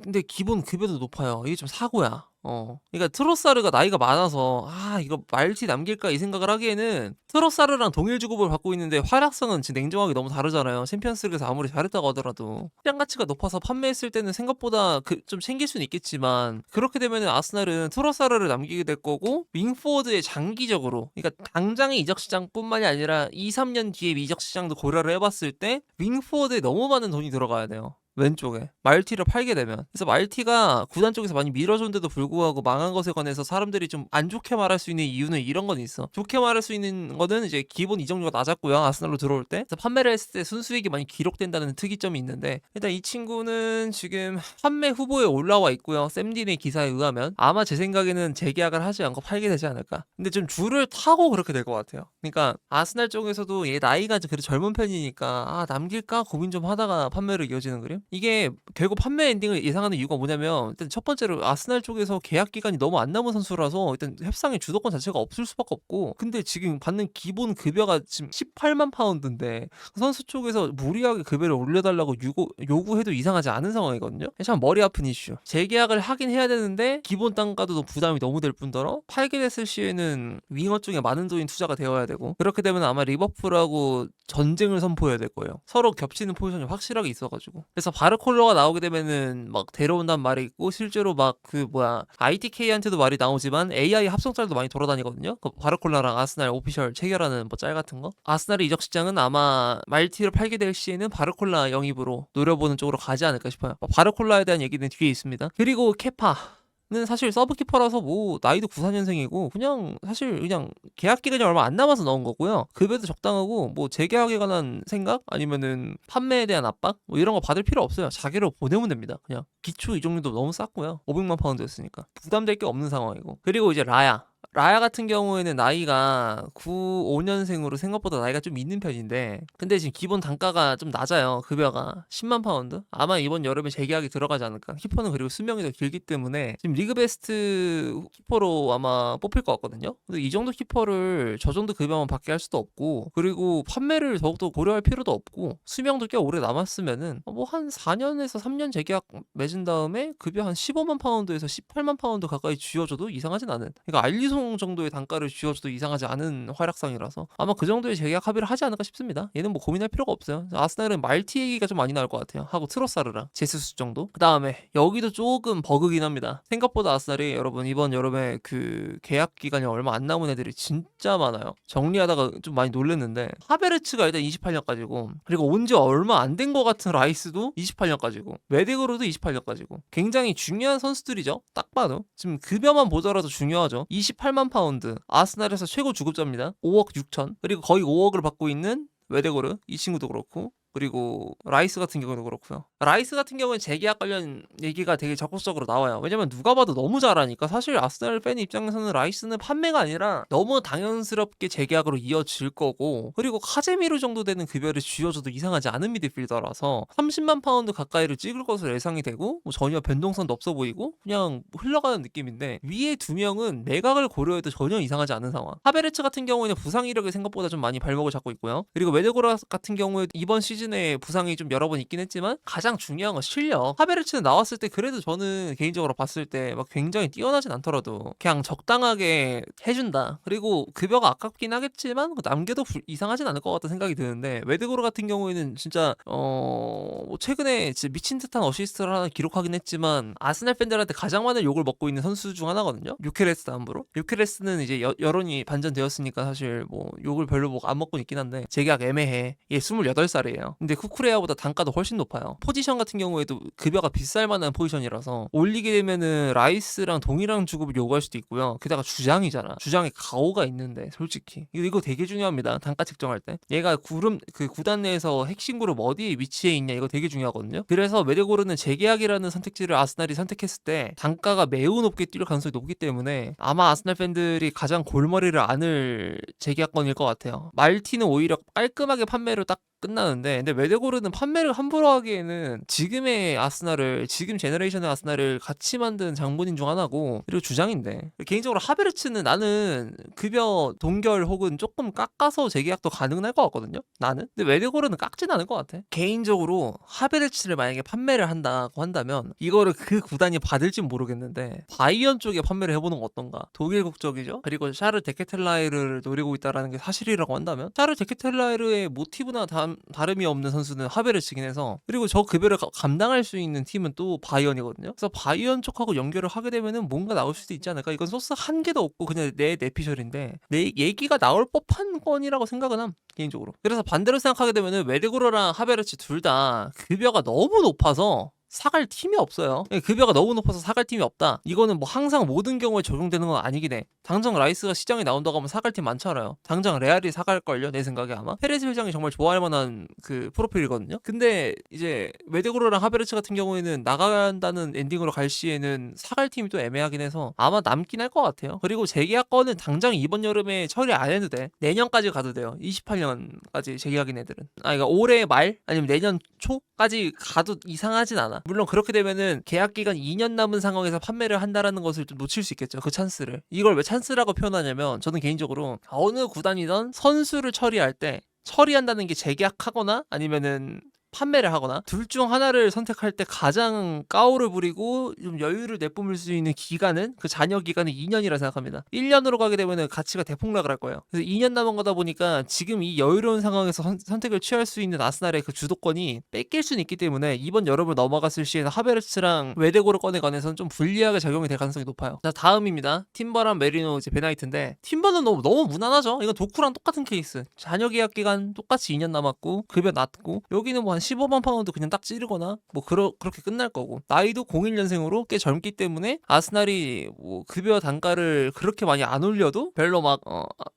근데 기본 급여도 높아요. 이게 좀 사고야. 그러니까 트로사르가 나이가 많아서 이거 말티 남길까 이 생각을 하기에는 트로사르랑 동일 주급을 받고 있는데 활약성은 진짜 냉정하게 너무 다르잖아요. 챔피언스리그에서 아무리 잘했다고 하더라도 시장 가치가 높아서 판매했을 때는 생각보다 좀 챙길 수는 있겠지만 그렇게 되면 아스날은 트로사르를 남기게 될 거고 윙포워드의 장기적으로 그러니까 당장의 이적 시장뿐만이 아니라 2, 3년 뒤에 이적 시장도 고려를 해봤을 때 윙포워드에 너무 많은 돈이 들어가야 돼요. 왼쪽에 말티를 팔게 되면 그래서 말티가 구단 쪽에서 많이 밀어줬는데도 불구하고 망한 것에 관해서 사람들이 좀 안 좋게 말할 수 있는 이유는 이런 건 있어. 좋게 말할 수 있는 거는 이제 기본 이적료가 낮았고요. 아스날로 들어올 때 그래서 판매를 했을 때 순수익이 많이 기록된다는 특이점이 있는데 일단 이 친구는 지금 판매 후보에 올라와 있고요. 샘딘의 기사에 의하면 아마 제 생각에는 재계약을 하지 않고 팔게 되지 않을까. 근데 좀 줄을 타고 그렇게 될 것 같아요. 그러니까 아스날 쪽에서도 얘 나이가 그래도 젊은 편이니까 남길까 고민 좀 하다가 판매로 이어지는 그림? 이게 결국 판매 엔딩을 예상하는 이유가 뭐냐면 일단 첫 번째로 아스날 쪽에서 계약 기간이 너무 안 남은 선수라서 일단 협상의 주도권 자체가 없을 수밖에 없고 근데 지금 받는 기본 급여가 지금 18만 파운드인데 선수 쪽에서 무리하게 급여를 올려달라고 요구해도 이상하지 않은 상황이거든요. 참 머리 아픈 이슈. 재계약을 하긴 해야 되는데 기본 단가도 부담이 너무 될 뿐더러 팔게 됐을 시에는 윙어 쪽에 많은 돈이 투자가 되어야 되고 그렇게 되면 아마 리버풀하고 전쟁을 선포해야 될 거예요. 서로 겹치는 포지션이 확실하게 있어가지고 그래서 바르콜로가 나오게 되면은 막 데려온다는 말이 있고 실제로 막 ITK한테도 말이 나오지만 AI 합성짤도 많이 돌아다니거든요. 그 바르콜라랑 아스날 오피셜 체결하는 뭐 짤 같은 거. 아스날의 이적 시장은 아마 말티를 팔게 될 시에는 바르콜라 영입으로 노려보는 쪽으로 가지 않을까 싶어요. 바르콜라에 대한 얘기는 뒤에 있습니다. 그리고 케파는 사실 서브키퍼라서 뭐 나이도 94년생이고 그냥 계약 기간이 얼마 안 남아서 넣은 거고요. 급여도 적당하고 뭐 재계약에 관한 생각 아니면은 판매에 대한 압박 뭐 이런 거 받을 필요 없어요. 자기로 보내면 됩니다. 그냥 기초 이적료도 너무 쌌고요. 500만 파운드였으니까 부담될 게 없는 상황이고 그리고 이제 라야 같은 경우에는 나이가 95년생으로 생각보다 나이가 좀 있는 편인데 근데 지금 기본 단가가 좀 낮아요. 급여가 10만 파운드? 아마 이번 여름에 재계약이 들어가지 않을까. 키퍼는 그리고 수명이 더 길기 때문에 지금 리그 베스트 키퍼로 아마 뽑힐 것 같거든요. 근데 이 정도 키퍼를 저 정도 급여만 받게 할 수도 없고 그리고 판매를 더욱더 고려할 필요도 없고 수명도 꽤 오래 남았으면은 뭐 한 4년에서 3년 재계약 맺은 다음에 급여 한 15만 파운드에서 18만 파운드 가까이 쥐어줘도 이상하진 않은 그러니까 알리송 정도의 단가를 쥐어줘도 이상하지 않은 활약상이라서 아마 그 정도의 재계약 합의를 하지 않을까 싶습니다. 얘는 뭐 고민할 필요가 없어요. 아스날은 말티 얘기가 좀 많이 나올 것 같아요. 하고 트로사르랑 제스스 정도. 그 다음에 여기도 조금 버그긴 합니다. 생각보다 아스날이 여러분 이번 여름에 그 계약 기간이 얼마 안 남은 애들이 진짜 많아요. 정리하다가 좀 많이 놀랬는데 하베르츠가 일단 28년까지고 그리고 온 지 얼마 안 된 것 같은 라이스도 28년까지고 메디그로도 28년까지고 굉장히 중요한 선수들이죠. 딱 봐도 지금 급여만 보더라도 중요하죠. 28만 파운드 아스날에서 최고 주급자입니다. 5억 6천 그리고 거의 5억을 받고 있는 웨데고르 이 친구도 그렇고 그리고 라이스 같은 경우도 그렇고요. 라이스 같은 경우는 재계약 관련 얘기가 되게 적극적으로 나와요. 왜냐면 누가 봐도 너무 잘하니까 사실 아스날 팬 입장에서는 라이스는 판매가 아니라 너무 당연스럽게 재계약으로 이어질 거고 그리고 카제미르 정도 되는 급여를 쥐어줘도 이상하지 않은 미드필더라서 30만 파운드 가까이를 찍을 것으로 예상이 되고 뭐 전혀 변동성도 없어 보이고 그냥 흘러가는 느낌인데 위에 두 명은 매각을 고려해도 전혀 이상하지 않은 상황. 하베르츠 같은 경우에는 부상 이력이 생각보다 좀 많이 발목을 잡고 있고요. 그리고 웨데고르 같은 경우에 이번 시즌 시즌에 부상이 좀 여러 번 있긴 했지만 가장 중요한 건 실력. 하베르츠는 나왔을 때 그래도 저는 개인적으로 봤을 때 막 굉장히 뛰어나진 않더라도 그냥 적당하게 해준다. 그리고 급여가 아깝긴 하겠지만 남겨도 이상하진 않을 것 같다 생각이 드는데, 웨드고르 같은 경우에는 진짜 뭐 최근에 진짜 미친 듯한 어시스트를 하나 기록하긴 했지만 아스날 팬들한테 가장 많은 욕을 먹고 있는 선수 중 하나거든요. 유케레스 함부로. 유케레스는 이제 여론이 반전되었으니까 사실 뭐 욕을 별로 뭐 안 먹고 있긴 한데 재계약 애매해. 얘 28살이에요. 근데 쿠쿠레아보다 단가도 훨씬 높아요. 포지션 같은 경우에도 급여가 비쌀 만한 포지션이라서 올리게 되면은 라이스랑 동일한 주급을 요구할 수도 있고요. 게다가 주장이잖아. 주장에 가오가 있는데 솔직히 이거 되게 중요합니다. 단가 책정할 때. 얘가 그 구단 내에서 핵심 그룹 어디에 위치해 있냐, 이거 되게 중요하거든요. 그래서 웨데고르는 재계약이라는 선택지를 아스날이 선택했을 때 단가가 매우 높게 뛸 가능성이 높기 때문에 아마 아스날 팬들이 가장 골머리를 앓을 재계약건일 것 같아요. 말티는 오히려 깔끔하게 판매로 딱 끝나는데, 근데 웨데고르는 판매를 함부로 하기에는 지금의 아스날을, 지금 제너레이션의 아스날을 같이 만든 장본인 중 하나고, 그리고 주장인데, 개인적으로 하베르츠는 나는 급여 동결 혹은 조금 깎아서 재계약도 가능할 것 같거든요, 나는. 근데 웨데고르는 깎진 않을 것 같아. 개인적으로 하베르츠를 만약에 판매를 한다고 한다면 이거를 그 구단이 받을진 모르겠는데 바이언 쪽에 판매를 해보는 거 어떤가. 독일 국적이죠. 그리고 샤르 데케텔라이르를 노리고 있다라는 게 사실이라고 한다면 샤르 데케텔라이르의 모티브나 다름이 없는 선수는 하베르츠긴 해서, 그리고 저 급여를 감당할 수 있는 팀은 또 바이언이거든요. 그래서 바이언 쪽하고 연결을 하게 되면은 뭔가 나올 수도 있지 않을까. 이건 소스 한 개도 없고 그냥 내 내피셜인데 내 얘기가 나올 법한 건이라고 생각은 함, 개인적으로. 그래서 반대로 생각하게 되면은 웨데고르랑 하베르츠 둘 다 급여가 너무 높아서 사갈 팀이 없어요. 급여가 너무 높아서 사갈 팀이 없다. 이거는 뭐 항상 모든 경우에 적용되는 건 아니긴 해. 당장 라이스가 시장에 나온다고 하면 사갈 팀 많잖아요. 당장 레알이 사갈걸요, 내 생각에. 아마 페레즈 회장이 정말 좋아할 만한 그 프로필이거든요. 근데 이제 웨데고르랑 하베르츠 같은 경우에는 나간다는 엔딩으로 갈 시에는 사갈 팀이 또 애매하긴 해서 아마 남긴 할 것 같아요. 그리고 재계약건은 당장 이번 여름에 처리 안 해도 돼. 내년까지 가도 돼요. 28년까지 재계약인 애들은. 그러니까 올해 말 아니면 내년 초까지 가도 이상하진 않아. 물론 그렇게 되면은 계약 기간 2년 남은 상황에서 판매를 한다라는 것을 좀 놓칠 수 있겠죠, 그 찬스를. 이걸 왜 찬스라고 표현하냐면, 저는 개인적으로 어느 구단이든 선수를 처리한다는 게 재계약하거나 아니면은 판매를 하거나 둘 중 하나를 선택할 때 가장 까오를 부리고 좀 여유를 내뿜을 수 있는 기간은, 그 잔여 기간은 2년이라 생각합니다. 1년으로 가게 되면 가치가 대폭락을 할 거예요. 그래서 2년 남은 거다 보니까 지금 이 여유로운 상황에서 선택을 취할 수 있는 아스날의 그 주도권이 뺏길 수는 있기 때문에 이번 여름을 넘어갔을 시에는 하베르츠랑 웨데고르 건에 관해서는 좀 불리하게 작용이 될 가능성이 높아요. 자, 다음입니다. 팀버랑 메리노, 이제 베나이트인데, 팀버는 너무 무난하죠. 이건 도쿠랑 똑같은 케이스. 잔여 계약 기간 똑같이 2년 남았고 급여 낮고, 여기는 뭐 한 15만 파운드 그냥 딱 찌르거나 뭐 그렇게 끝날 거고, 나이도 01년생으로 꽤 젊기 때문에 아스날이 뭐 급여 단가를 그렇게 많이 안 올려도 별로 막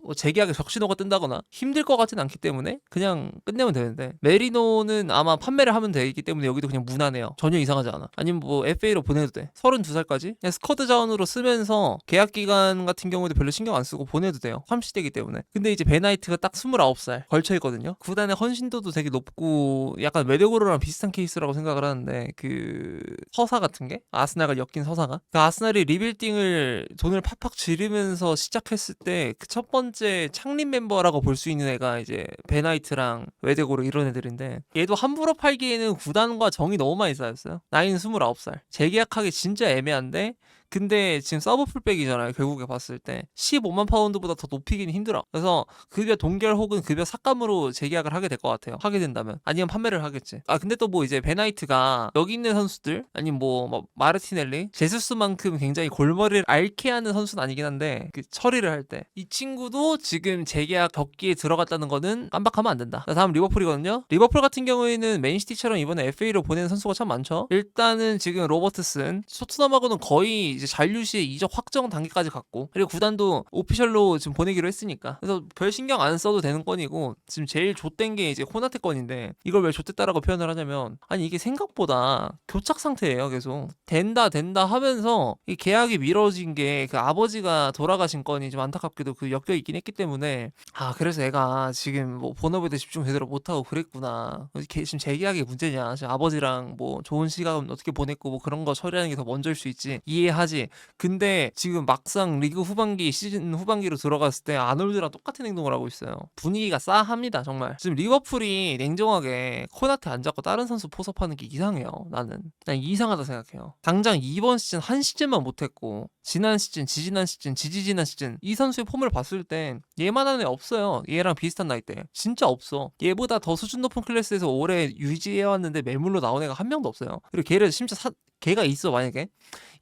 뭐 재계약에 적신호가 뜬다거나 힘들 것 같진 않기 때문에 그냥 끝내면 되는데, 메리노는 아마 판매를 하면 되기 때문에 여기도 그냥 무난해요. 전혀 이상하지 않아. 아니면 뭐 FA로 보내도 돼. 32살까지 그냥 스쿼드 자원으로 쓰면서 계약 기간 같은 경우에도 별로 신경 안 쓰고 보내도 돼요. 30대이기 때문에. 근데 이제 베나이트가 딱 29살 걸쳐 있거든요. 구단의 헌신도도 되게 높고 약간 웨데고르랑 비슷한 케이스라고 생각을 하는데, 그 서사 같은 게 아스날과 엮인 서사가, 그 아스날이 리빌딩을 돈을 팍팍 지르면서 시작했을 때 그 첫 번째 창립 멤버라고 볼 수 있는 애가 이제 베나이트랑 웨데고르 이런 애들인데, 얘도 함부로 팔기에는 구단과 정이 너무 많이 쌓였어요. 나이는 29살. 재계약하기 진짜 애매한데, 근데 지금 서브 풀백이잖아요. 결국에 봤을 때 15만 파운드보다 더 높이기는 힘들어. 그래서 급여 동결 혹은 급여 삭감으로 재계약을 하게 될 것 같아요. 하게 된다면. 아니면 판매를 하겠지. 근데 또 뭐 이제 베나이트가 여기 있는 선수들, 아니면 뭐 마르티넬리, 제수스만큼 굉장히 골머리를 앓게 하는 선수는 아니긴 한데, 그 처리를 할 때 이 친구도 지금 재계약 격기에 들어갔다는 거는 깜빡하면 안 된다. 다음 리버풀이거든요. 리버풀 같은 경우에는 맨시티처럼 이번에 FA로 보내는 선수가 참 많죠. 일단은 지금 로버트슨, 토트넘하고는 거의 이제 잔류시에 이적 확정 단계까지 갔고, 그리고 구단도 오피셜로 지금 보내기로 했으니까, 그래서 별 신경 안 써도 되는 건이고, 지금 제일 좆된 게 이제 코나테 건인데, 이걸 왜 좆됐다라고 표현을 하냐면, 아니 이게 생각보다 교착 상태예요. 계속 된다 하면서 이 계약이 미뤄진 게 그 아버지가 돌아가신 건이 좀 안타깝게도 그 엮여 있긴 했기 때문에, 그래서 애가 지금 뭐 본업에도 집중 제대로 못하고 그랬구나, 지금 재계약이 문제냐, 지금 아버지랑 뭐 좋은 시간 어떻게 보냈고 뭐 그런 거 처리하는 게 더 먼저일 수 있지, 이해하지 하지. 근데 지금 막상 리그 후반기 시즌 후반기로 들어갔을 때 아놀드랑 똑같은 행동을 하고 있어요. 분위기가 싸합니다 정말. 지금 리버풀이 냉정하게 코나테 안 잡고 다른 선수 포섭하는 게 이상해요. 나는 이상하다 생각해요. 당장 이번 시즌 한 시즌만 못했고 지난 시즌, 지지난 시즌, 지지지난 시즌 이 선수의 폼을 봤을 땐 얘만한 애 없어요. 얘랑 비슷한 나이대 진짜 없어. 얘보다 더 수준 높은 클래스에서 오래 유지해왔는데 매물로 나온 애가 한 명도 없어요. 그리고 걔를 심지어 걔가 있어. 만약에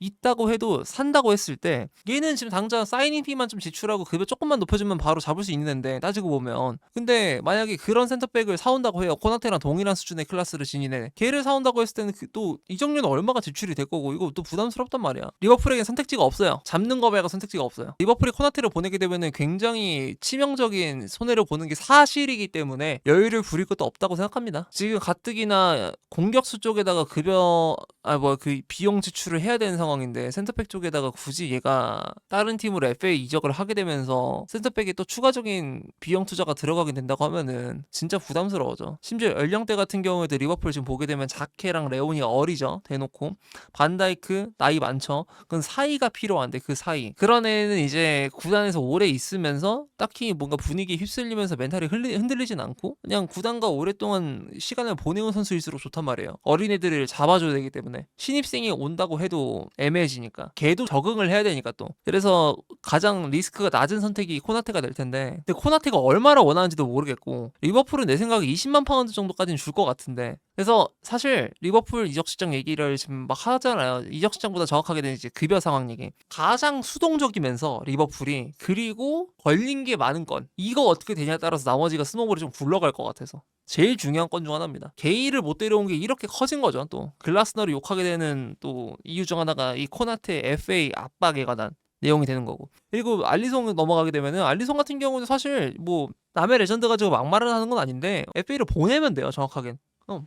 있다고 해도 산다고 했을 때 얘는 지금 당장 사이닝 피만 좀 지출하고 급여 조금만 높여주면 바로 잡을 수 있는 애인데 따지고 보면. 근데 만약에 그런 센터백을 사온다고 해요. 코나테랑 동일한 수준의 클래스를 지니네. 걔를 사온다고 했을 때는 또 이적료는 얼마가 지출이 될 거고 이거 또 부담스럽단 말이야. 리버풀에겐 선택지가 없어요. 잡는 거 말고 선택지가 없어요. 리버풀이 코나테를 보내게 되면은 굉장히 치명적인 손해를 보는 게 사실이기 때문에 여유를 부릴 것도 없다고 생각합니다. 지금 가뜩이나 공격수 쪽에다가 그 비용 지출을 해야 되는 상황인데 센터백 쪽에다가 굳이 얘가 다른 팀으로 FA 이적을 하게 되면서 센터백에 또 추가적인 비용 투자가 들어가게 된다고 하면은 진짜 부담스러워져. 심지어 연령대 같은 경우에도 리버풀 지금 보게 되면 자케랑 레오니가 어리죠. 대놓고 반다이크 나이 많죠. 그건 사이가 필요한데 그 사이 그런 애는 이제 구단에서 오래 있으면서 딱히 뭔가 분위기에 휩쓸리면서 멘탈이 흔들리진 않고 그냥 구단과 오랫동안 시간을 보내온 선수일수록 좋단 말이에요. 어린애들을 잡아줘야 되기 때문에 신입생이 온다고 해도 애매해지니까 걔도 적응을 해야 되니까 또. 그래서 가장 리스크가 낮은 선택이 코나테가 될 텐데 근데 코나테가 얼마나 원하는지도 모르겠고 리버풀은 내 생각에 20만 파운드 정도까지는 줄 것 같은데 그래서 사실 리버풀 이적 시장 얘기를 지금 막 하잖아요. 이적 시장보다 정확하게는 이제 급여 상황 얘기. 가장 수동적이면서 리버풀이 그리고 걸린 게 많은 건 이거 어떻게 되냐에 따라서 나머지가 스노볼이 좀 굴러갈 것 같아서 제일 중요한 건 중 하나입니다. 게이를 못 데려온 게 이렇게 커진 거죠. 또 글라스너를 욕하게 되는 또 이유 중 하나가 이 코나테 FA 압박에 관한 내용이 되는 거고. 그리고 알리송 넘어가게 되면은 알리송 같은 경우는 사실 뭐 남의 레전드 가지고 막말을 하는 건 아닌데 FA를 보내면 돼요. 정확하게는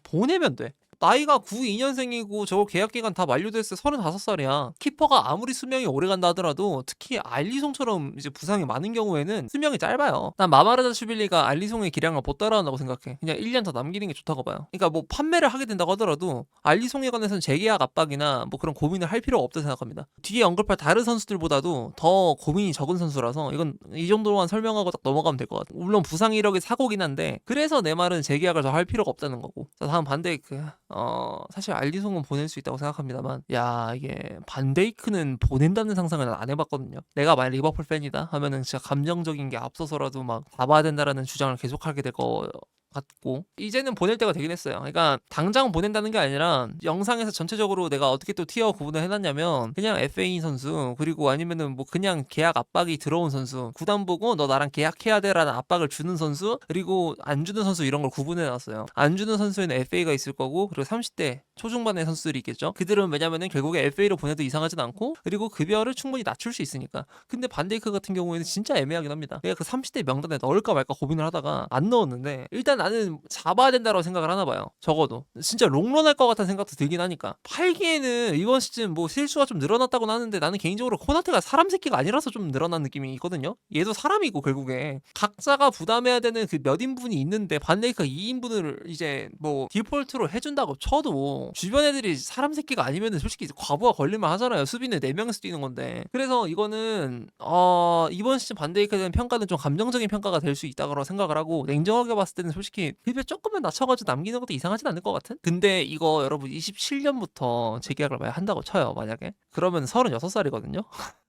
보내면 돼. 나이가 92년생이고 저거 계약기간 다 만료됐을 때 35살이야. 키퍼가 아무리 수명이 오래 간다 하더라도 특히 알리송처럼 이제 부상이 많은 경우에는 수명이 짧아요. 난 마마르다슈빌리가 알리송의 기량을 못 따라간다고 생각해. 그냥 1년 더 남기는 게 좋다고 봐요. 그러니까 뭐 판매를 하게 된다고 하더라도 알리송에 관해서는 재계약 압박이나 뭐 그런 고민을 할 필요가 없다고 생각합니다. 뒤에 언급할 다른 선수들보다도 더 고민이 적은 선수라서 이건 이 정도만 설명하고 딱 넘어가면 될 것 같아. 물론 부상 이력이 사고긴 한데 그래서 내 말은 재계약을 더 할 필요가 없다는 거고. 자, 다음 반데이크. 사실 알리송은 보낼 수 있다고 생각합니다만 이게 반데이크는 보낸다는 상상을 안 해봤거든요. 내가 만약 리버풀 팬이다 하면은 진짜 감정적인 게 앞서서라도 막 잡아야 된다라는 주장을 계속하게 될 거 같고 이제는 보낼 때가 되긴 했어요. 그러니까 당장 보낸다는 게 아니라 영상에서 전체적으로 내가 어떻게 또 티어 구분을 해놨냐면 그냥 FA인 선수 그리고 아니면은 뭐 그냥 계약 압박이 들어온 선수 구단 보고 너 나랑 계약해야 돼라는 압박을 주는 선수 그리고 안 주는 선수 이런 걸 구분해놨어요. 안 주는 선수에는 FA가 있을 거고 그리고 30대 초중반의 선수들이 있겠죠. 그들은 왜냐면은 결국에 FA로 보내도 이상하진 않고 그리고 급여를 충분히 낮출 수 있으니까. 근데 반데이크 같은 경우에는 진짜 애매하긴 합니다. 내가 그 30대 명단에 넣을까 말까 고민을 하다가 안 넣었는데 일단 나는 잡아야 된다고 생각을 하나 봐요. 적어도 진짜 롱런 할 것 같다는 생각도 들긴 하니까. 팔기에는 이번 시즌 뭐 실수가 좀 늘어났다고는 하는데 나는 개인적으로 코나테가 사람 새끼가 아니라서 좀 늘어난 느낌이 있거든요. 얘도 사람이고 결국에 각자가 부담해야 되는 그 몇 인분이 있는데 반데이크가 2인분을 이제 뭐 디폴트로 해준다고 쳐도 주변 애들이 사람 새끼가 아니면은 솔직히 과부하 걸릴만 하잖아요. 수비는 4명에서 뛰는 건데. 그래서 이거는 이번 시즌 반데이크에 대한 평가는 좀 감정적인 평가가 될 수 있다고 생각을 하고 냉정하게 봤을 때는 솔직히 급여 조금만 낮춰가지고 남기는 것도 이상하진 않을 것 같은? 근데 이거 여러분 27년부터 재계약을 만약 한다고 쳐요. 만약에 그러면 36살이거든요.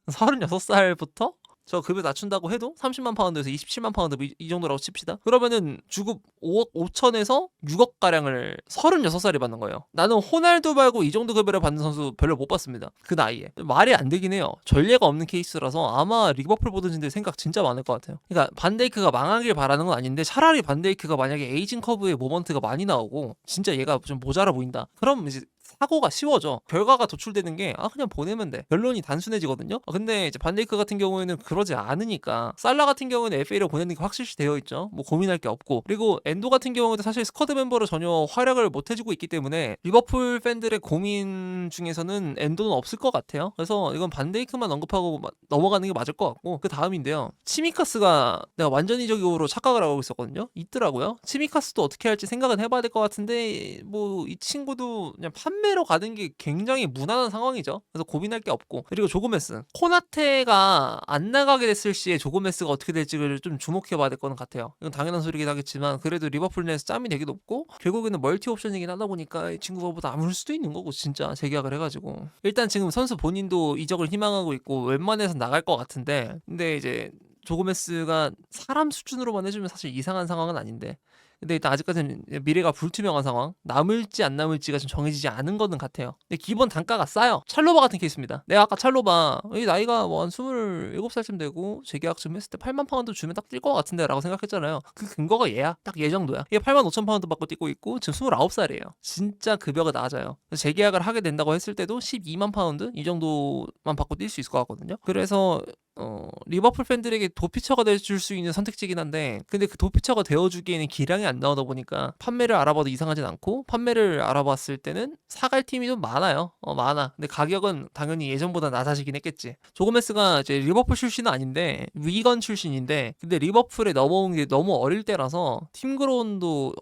36살부터 저 급여 낮춘다고 해도 30만 파운드에서 27만 파운드 이 정도라고 칩시다. 그러면은 주급 5억 5천에서 6억 가량을 36살이 받는 거예요. 나는 호날두 말고 이 정도 급여를 받는 선수 별로 못 봤습니다. 그 나이에. 말이 안 되긴 해요. 전례가 없는 케이스라서 아마 리버풀 보던진들 생각 진짜 많을 것 같아요. 그러니까 반데이크가 망하길 바라는 건 아닌데 차라리 반데이크가 만약에 에이징 커브의 모먼트가 많이 나오고 진짜 얘가 좀 모자라 보인다. 그럼 이제 사고가 쉬워져. 결과가 도출되는 게 그냥 보내면 돼. 결론이 단순해지거든요. 근데 이제 반데이크 같은 경우에는 그러지 않으니까 살라 같은 경우에는 FA로 보내는 게 확실시 되어 있죠. 뭐 고민할 게 없고 그리고 엔도 같은 경우에도 사실 스쿼드 멤버로 전혀 활약을 못 해주고 있기 때문에 리버풀 팬들의 고민 중에서는 엔도는 없을 것 같아요. 그래서 이건 반데이크만 언급하고 넘어가는 게 맞을 것 같고 그 다음인데요. 치미카스가 내가 완전 이적으로 착각을 하고 있었거든요. 있더라고요. 치미카스도 어떻게 할지 생각은 해봐야 될 것 같은데 뭐 이 친구도 그냥 판매로 가는 게 굉장히 무난한 상황이죠. 그래서 고민할 게 없고. 그리고 조고메스. 코나테가 안 나가게 됐을 시에 조고메스가 어떻게 될지를 좀 주목해봐야 될 거는 같아요. 이건 당연한 소리긴 하겠지만 그래도 리버풀 내에서 짬이 되게 높고 결국에는 멀티 옵션이긴 하다 보니까 이 친구가 보다 남을 수도 있는 거고 진짜 재계약을 해가지고. 일단 지금 선수 본인도 이적을 희망하고 있고 웬만해서 나갈 것 같은데 근데 이제 조고메스가 사람 수준으로만 해주면 사실 이상한 상황은 아닌데 근데 일단 아직까지는 미래가 불투명한 상황 남을지 안 남을지가 좀 정해지지 않은 거는 같아요. 근데 기본 단가가 싸요. 찰로바 같은 케이스입니다. 내가 아까 찰로바 이 나이가 뭐 한 27살쯤 되고 재계약쯤 했을 때 8만 파운드 주면 딱 뛸 것 같은데 라고 생각했잖아요. 그 근거가 얘야. 딱 얘 정도야. 얘 8만 5천 파운드 받고 뛰고 있고 지금 29살이에요. 진짜 급여가 낮아요. 재계약을 하게 된다고 했을 때도 12만 파운드 이 정도만 받고 뛸 수 있을 것 같거든요. 그래서 리버풀 팬들에게 도피처가 돼줄 수 있는 선택지긴 한데 근데 그 도피처가 되어주기에는 기량이 안 나오다 보니까 판매를 알아봐도 이상하진 않고 판매를 알아봤을 때는 사갈 팀이 좀 많아요. 많아. 근데 가격은 당연히 예전보다 낮아지긴 했겠지. 조고메스가 이제 리버풀 출신은 아닌데 위건 출신인데 근데 리버풀에 넘어온 게 너무 어릴 때라서 팀그로운도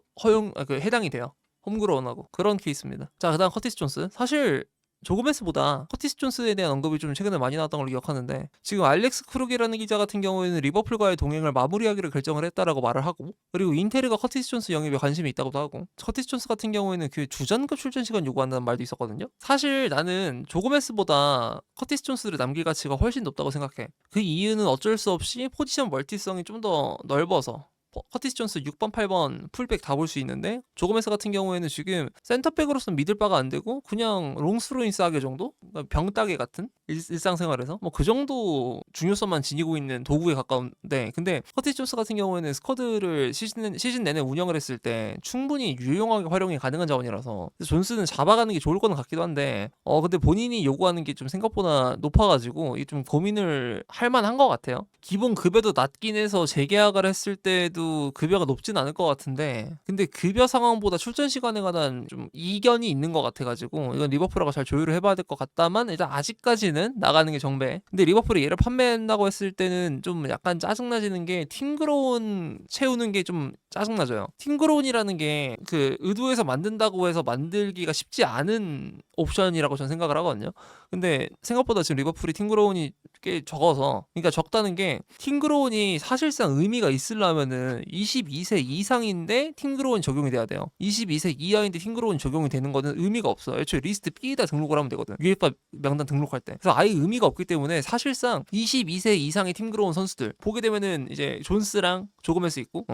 해당이 돼요. 홈그로운하고 그런 케이스입니다. 자, 그다음 커티스 존스. 사실 조고메스보다 커티스 존스에 대한 언급이 좀 최근에 많이 나왔던 걸로 기억하는데 지금 알렉스 크루게라는 기자 같은 경우에는 리버풀과의 동행을 마무리하기를 결정을 했다라고 말을 하고 그리고 인테르가 커티스 존스 영입에 관심이 있다고도 하고 커티스 존스 같은 경우에는 그 주전급 출전 시간 요구한다는 말도 있었거든요. 사실 나는 조고메스보다 커티스 존스를 남길 가치가 훨씬 높다고 생각해. 그 이유는 어쩔 수 없이 포지션 멀티성이 좀 더 넓어서 커티스 존스 6번, 8번 풀백 다 볼 수 있는데 조고메스 같은 경우에는 지금 센터백으로서는 믿을 바가 안 되고 그냥 롱스로인 싸게 정도? 그러니까 병따개 같은 일상생활에서 뭐 그 정도 중요성만 지니고 있는 도구에 가까운데 근데 커티스 존스 같은 경우에는 스쿼드를 시즌 내내 운영을 했을 때 충분히 유용하게 활용이 가능한 자원이라서 존스는 잡아가는 게 좋을 거는 같기도 한데 근데 본인이 요구하는 게 좀 생각보다 높아가지고 이게 좀 고민을 할 만한 것 같아요. 기본 급여도 낮긴 해서 재계약을 했을 때도 급여가 높진 않을 것 같은데 근데 급여 상황보다 출전 시간에 관한 좀 이견이 있는 것 같아가지고 이건 리버풀하고 잘 조율을 해봐야 될 것 같다만 일단 아직까지는 나가는 게 정배. 근데 리버풀이 얘를 판매한다고 했을 때는 좀 약간 짜증나지는 게 팀그로운 채우는 게 좀 짜증나져요. 팀그로운이라는 게 그 의도해서 만든다고 해서 만들기가 쉽지 않은 옵션이라고 저는 생각을 하거든요. 근데 생각보다 지금 리버풀이 팀그로운이 꽤 적어서 그러니까 적다는 게 팀그로운이 사실상 의미가 있으려면은 22세 이상인데 팀그로운 적용이 돼야 돼요. 22세 이하인데 팀그로운 적용이 되는 거는 의미가 없어. 애초에 리스트 B에다 등록을 하면 되거든. UEFA 명단 등록할 때. 그래서 아예 의미가 없기 때문에 사실상 22세 이상의 팀그로운 선수들 보게 되면은 이제 존스랑 조고메스 있고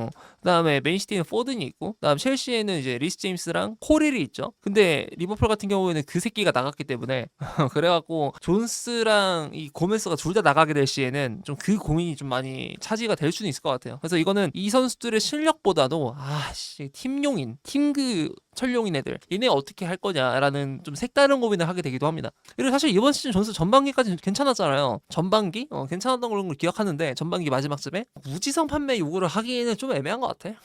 그다음에 맨시티는 포든이 있고 그다음 첼시에는 이제 리스 제임스랑 코릴이 있죠. 근데 리버풀 같은 경우에는 그 새끼가 나갔기 때문에 그래갖고 존스랑 이 고메스가 둘 다 나가게 될 시에는 좀 그 고민이 좀 많이 차지가 될 수는 있을 것 같아요. 그래서 이거는 이 선수들의 실력보다도 팀용인 팀그 철용인 애들 얘네 어떻게 할 거냐라는 좀 색다른 고민을 하게 되기도 합니다. 그리고 사실 이번 시즌 존스 전반기까지 괜찮았잖아요. 전반기 괜찮았던 걸로 기억하는데 전반기 마지막쯤에 무지성 판매 요구를 하기에는 좀 애매한 것 같아.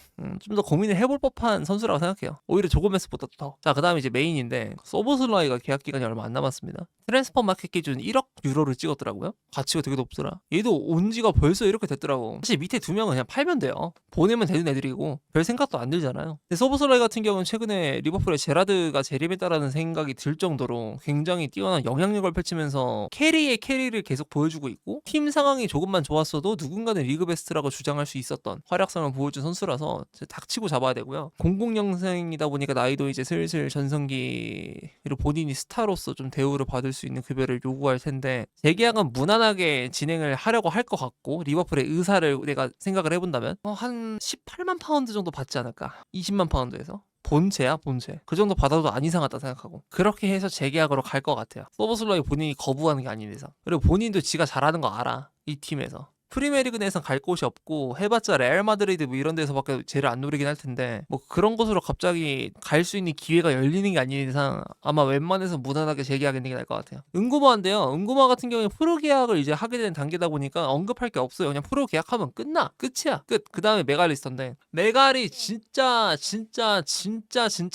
좀 더 고민을 해볼 법한 선수라고 생각해요. 오히려 조고메스보다 더. 자, 그다음에 이제 메인인데 소보슬라이가 계약 기간이 얼마 안 남았습니다. 트랜스퍼 마켓 기준 1억 유로를 찍었더라고요. 가치가 되게 높더라. 얘도 온 지가 벌써 이렇게 됐더라고. 사실 밑에 두 명은 그냥 팔면 돼요. 보내면 되는 애들이고 별 생각도 안 들잖아요. 근데 소보슬라이 같은 경우는 최근에 리버풀의 제라드가 재림했다라는 생각이 들 정도로 굉장히 뛰어난 영향력을 펼치면서 캐리를 계속 보여주고 있고 팀 상황이 조금만 좋았어도 누군가는 리그 베스트라고 주장할 수 있었던 활약상을 보여준 선수라서 닥치고 잡아야 되고요. 00년생이다 보니까 나이도 이제 슬슬 전성기로 본인이 스타로서 좀 대우를 받을 수 있는 급여를 요구할 텐데 재계약은 무난하게 진행을 하려고 할 것 같고 리버풀의 의사를 내가 생각을 해본다면 한 18만 파운드 정도 받지 않을까. 20만 파운드에서 본체야 본체. 그 정도 받아도 안 이상하다 생각하고 그렇게 해서 재계약으로 갈 것 같아요. 소보슬라이 본인이 거부하는 게 아닌 이상. 그리고 본인도 지가 잘하는 거 알아. 이 팀에서. 프리미어리그 내에선 갈 곳이 없고 해봤자 레알 마드리드 뭐 이런 데서밖에 쟤를 안 노리긴 할 텐데 뭐 그런 곳으로 갑자기 갈 수 있는 기회가 열리는 게 아닌 이상 아마 웬만해서 무난하게 재계약하는 게 나을 것 같아요. 은구마인데요. 은구마 같은 경우에 프로 계약을 이제 하게 된 단계다 보니까 언급할 게 없어요. 그냥 프로 계약하면 끝이야. 끝. 그 다음에 메갈리스터인데 메갈이 진짜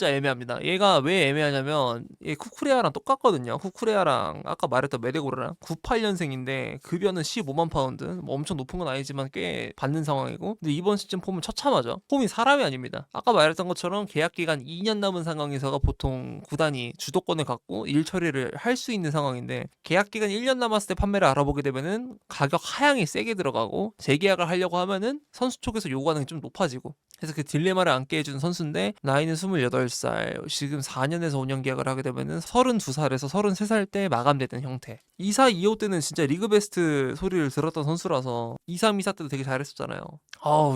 애매합니다. 얘가 왜 애매하냐면 얘 쿠쿠레아랑 똑같거든요. 쿠쿠레아랑 아까 말했던 메데고르랑 98년생인데 급여는 15만 파운드. 뭐 엄청 높은 건 아니지만 꽤 받는 상황이고, 근데 이번 시즌 폼은 처참하죠. 폼이 사람이 아닙니다. 아까 말했던 것처럼 계약 기간 2년 남은 상황에서가 보통 구단이 주도권을 갖고 일 처리를 할 수 있는 상황인데, 계약 기간 1년 남았을 때 판매를 알아보게 되면은 가격 하향이 세게 들어가고, 재계약을 하려고 하면은 선수 쪽에서 요구하는 게 좀 높아지고, 그래서 그 딜레마를 안게 해준 선수인데, 나이는 28살, 지금 4년에서 5년 계약을 하게 되면은 32살에서 33살 때 마감되는 형태. 24, 25 때는 진짜 리그 베스트 소리를 들었던 선수라서 23, 24 때도 되게 잘했었잖아요.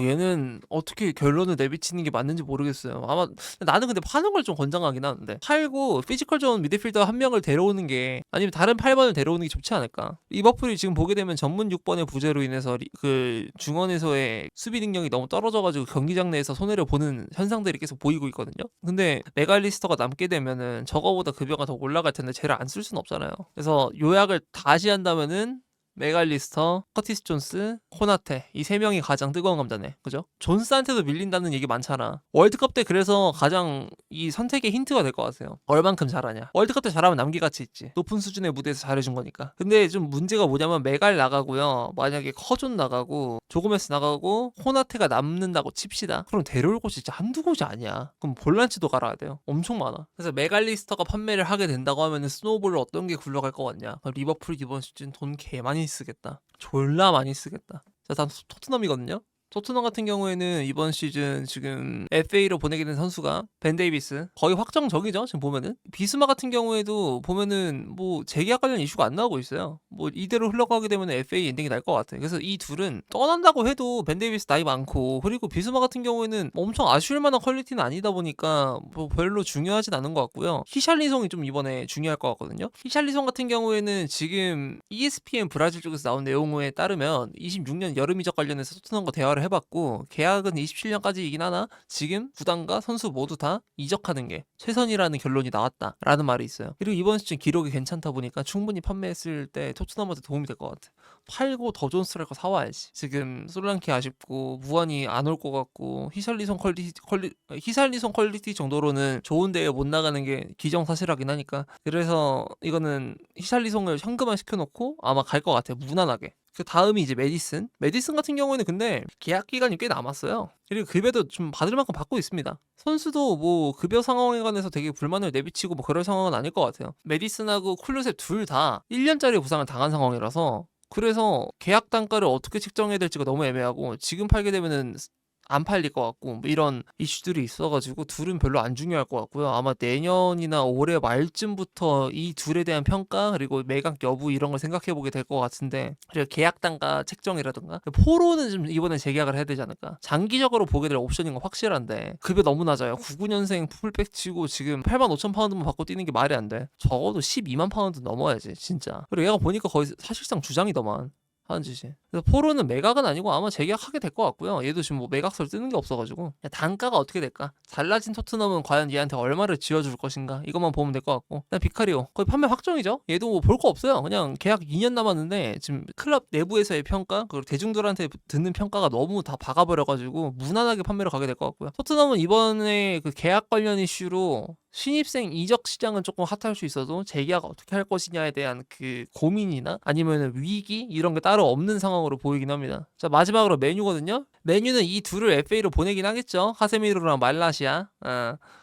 얘는 어떻게 결론을 내비치는 게 맞는지 모르겠어요. 아마 나는 근데 파는 걸 좀 권장하긴 하는데, 팔고 피지컬 좋은 미드필더 한 명을 데려오는 게, 아니면 다른 8번을 데려오는 게 좋지 않을까. 리버풀이 지금 보게 되면 전문 6번의 부재로 인해서 그 중원에서의 수비 능력이 너무 떨어져가지고 경기장 내에서 손해를 보는 현상들이 계속 보이고 있거든요. 근데 메갈리스터가 남게 되면은 저거보다 급여가 더 올라갈 텐데 쟤를 안 쓸 수는 없잖아요. 그래서 요약을 다시 한다면은 메갈리스터, 커티스 존스, 코나테, 이 세 명이 가장 뜨거운 감자네. 그죠? 존스한테도 밀린다는 얘기 많잖아. 월드컵 때 그래서 가장 이 선택의 힌트가 될 것 같아요. 얼만큼 잘하냐. 월드컵 때 잘하면 남기가치 있지. 높은 수준의 무대에서 잘해준 거니까. 근데 좀 문제가 뭐냐면, 메갈 나가고요, 만약에 커존 나가고 조고메스 나가고 코나테가 남는다고 칩시다. 그럼 데려올 곳이 진짜 한두 곳이 아니야. 그럼 볼란치도 갈아야 돼요. 엄청 많아. 그래서 메갈리스터가 판매를 하게 된다고 하면은 스노우볼을 어떤 게 굴러갈 것 같냐. 리버풀 이번 시즌 돈 개 많이 쓰겠다. 졸라 많이 쓰겠다. 자, 다음 토트넘이거든요. 토트넘 같은 경우에는 이번 시즌 지금 FA로 보내게 된 선수가 벤 데이비스, 거의 확정적이죠 지금 보면은. 비스마 같은 경우에도 보면은 뭐 재계약 관련 이슈가 안 나오고 있어요. 뭐 이대로 흘러가게 되면 FA 엔딩이 날 것 같아. 그래서 이 둘은 떠난다고 해도 벤 데이비스 나이 많고, 그리고 비스마 같은 경우에는 엄청 아쉬울 만한 퀄리티는 아니다 보니까 뭐 별로 중요하진 않은 것 같고요. 히샬리송이 좀 이번에 중요할 것 같거든요. 히샬리송 같은 경우에는 지금 ESPN 브라질 쪽에서 나온 내용에 따르면 26년 여름 이적 관련해서 토트넘과 대화를 해봤고, 계약은 27년까지이긴 하나 지금 구단과 선수 모두 다 이적하는 게 최선이라는 결론이 나왔다라는 말이 있어요. 그리고 이번 시즌 기록이 괜찮다 보니까 충분히 판매했을 때 토트넘한테 도움이 될 것 같아. 팔고 더 좋은 스트라이커 사와야지. 지금 솔랑키 아쉽고 무한이 안 올 것 같고, 히샬리송 퀄리티 정도로는 좋은 대회 못 나가는 게 기정사실하긴 하니까, 그래서 이거는 히샬리송을 현금화 시켜놓고 아마 갈 것 같아, 무난하게. 그 다음이 이제 메디슨 같은 경우에는 근데 계약 기간이 꽤 남았어요. 그리고 급여도 좀 받을 만큼 받고 있습니다. 선수도 뭐 급여 상황에 관해서 되게 불만을 내비치고 뭐 그럴 상황은 아닐 것 같아요. 메디슨하고 쿨루셉 둘 다 1년짜리 부상을 당한 상황이라서, 그래서 계약 단가를 어떻게 측정해야 될지가 너무 애매하고, 지금 팔게 되면은 안 팔릴 것 같고, 뭐 이런 이슈들이 있어가지고 둘은 별로 안 중요할 것 같고요. 아마 내년이나 올해 말쯤부터 이 둘에 대한 평가, 그리고 매각 여부 이런 걸 생각해보게 될 것 같은데, 그리고 계약 단가 책정이라든가, 포로는 좀 이번에 재계약을 해야 되지 않을까. 장기적으로 보게 될 옵션인 건 확실한데 급여 너무 낮아요. 99년생 풀백 치고 지금 85,000파운드만 받고 뛰는 게 말이 안 돼. 적어도 12만 파운드 넘어야지 진짜. 그리고 얘가 보니까 거의 사실상 주장이더만 하는 짓이. 그래서 포로는 매각은 아니고 아마 재계약하게 될 것 같고요. 얘도 지금 뭐 매각설 뜨는 게 없어가지고, 단가가 어떻게 될까? 달라진 토트넘은 과연 얘한테 얼마를 지어줄 것인가? 이것만 보면 될 것 같고, 그다음 비카리오 거의 판매 확정이죠. 얘도 뭐 볼 거 없어요. 그냥 계약 2년 남았는데 지금 클럽 내부에서의 평가, 그리고 대중들한테 듣는 평가가 너무 다 박아버려가지고 무난하게 판매를 가게 될 것 같고요. 토트넘은 이번에 그 계약 관련 이슈로 신입생 이적 시장은 조금 핫할 수 있어도 재계약 어떻게 할 것이냐에 대한 그 고민이나 아니면 위기 이런 게 따로 없는 상황으로 보이긴 합니다. 자, 마지막으로 메뉴거든요. 메뉴는 이 둘을 FA로 보내긴 하겠죠. 카세미로랑 말라시아.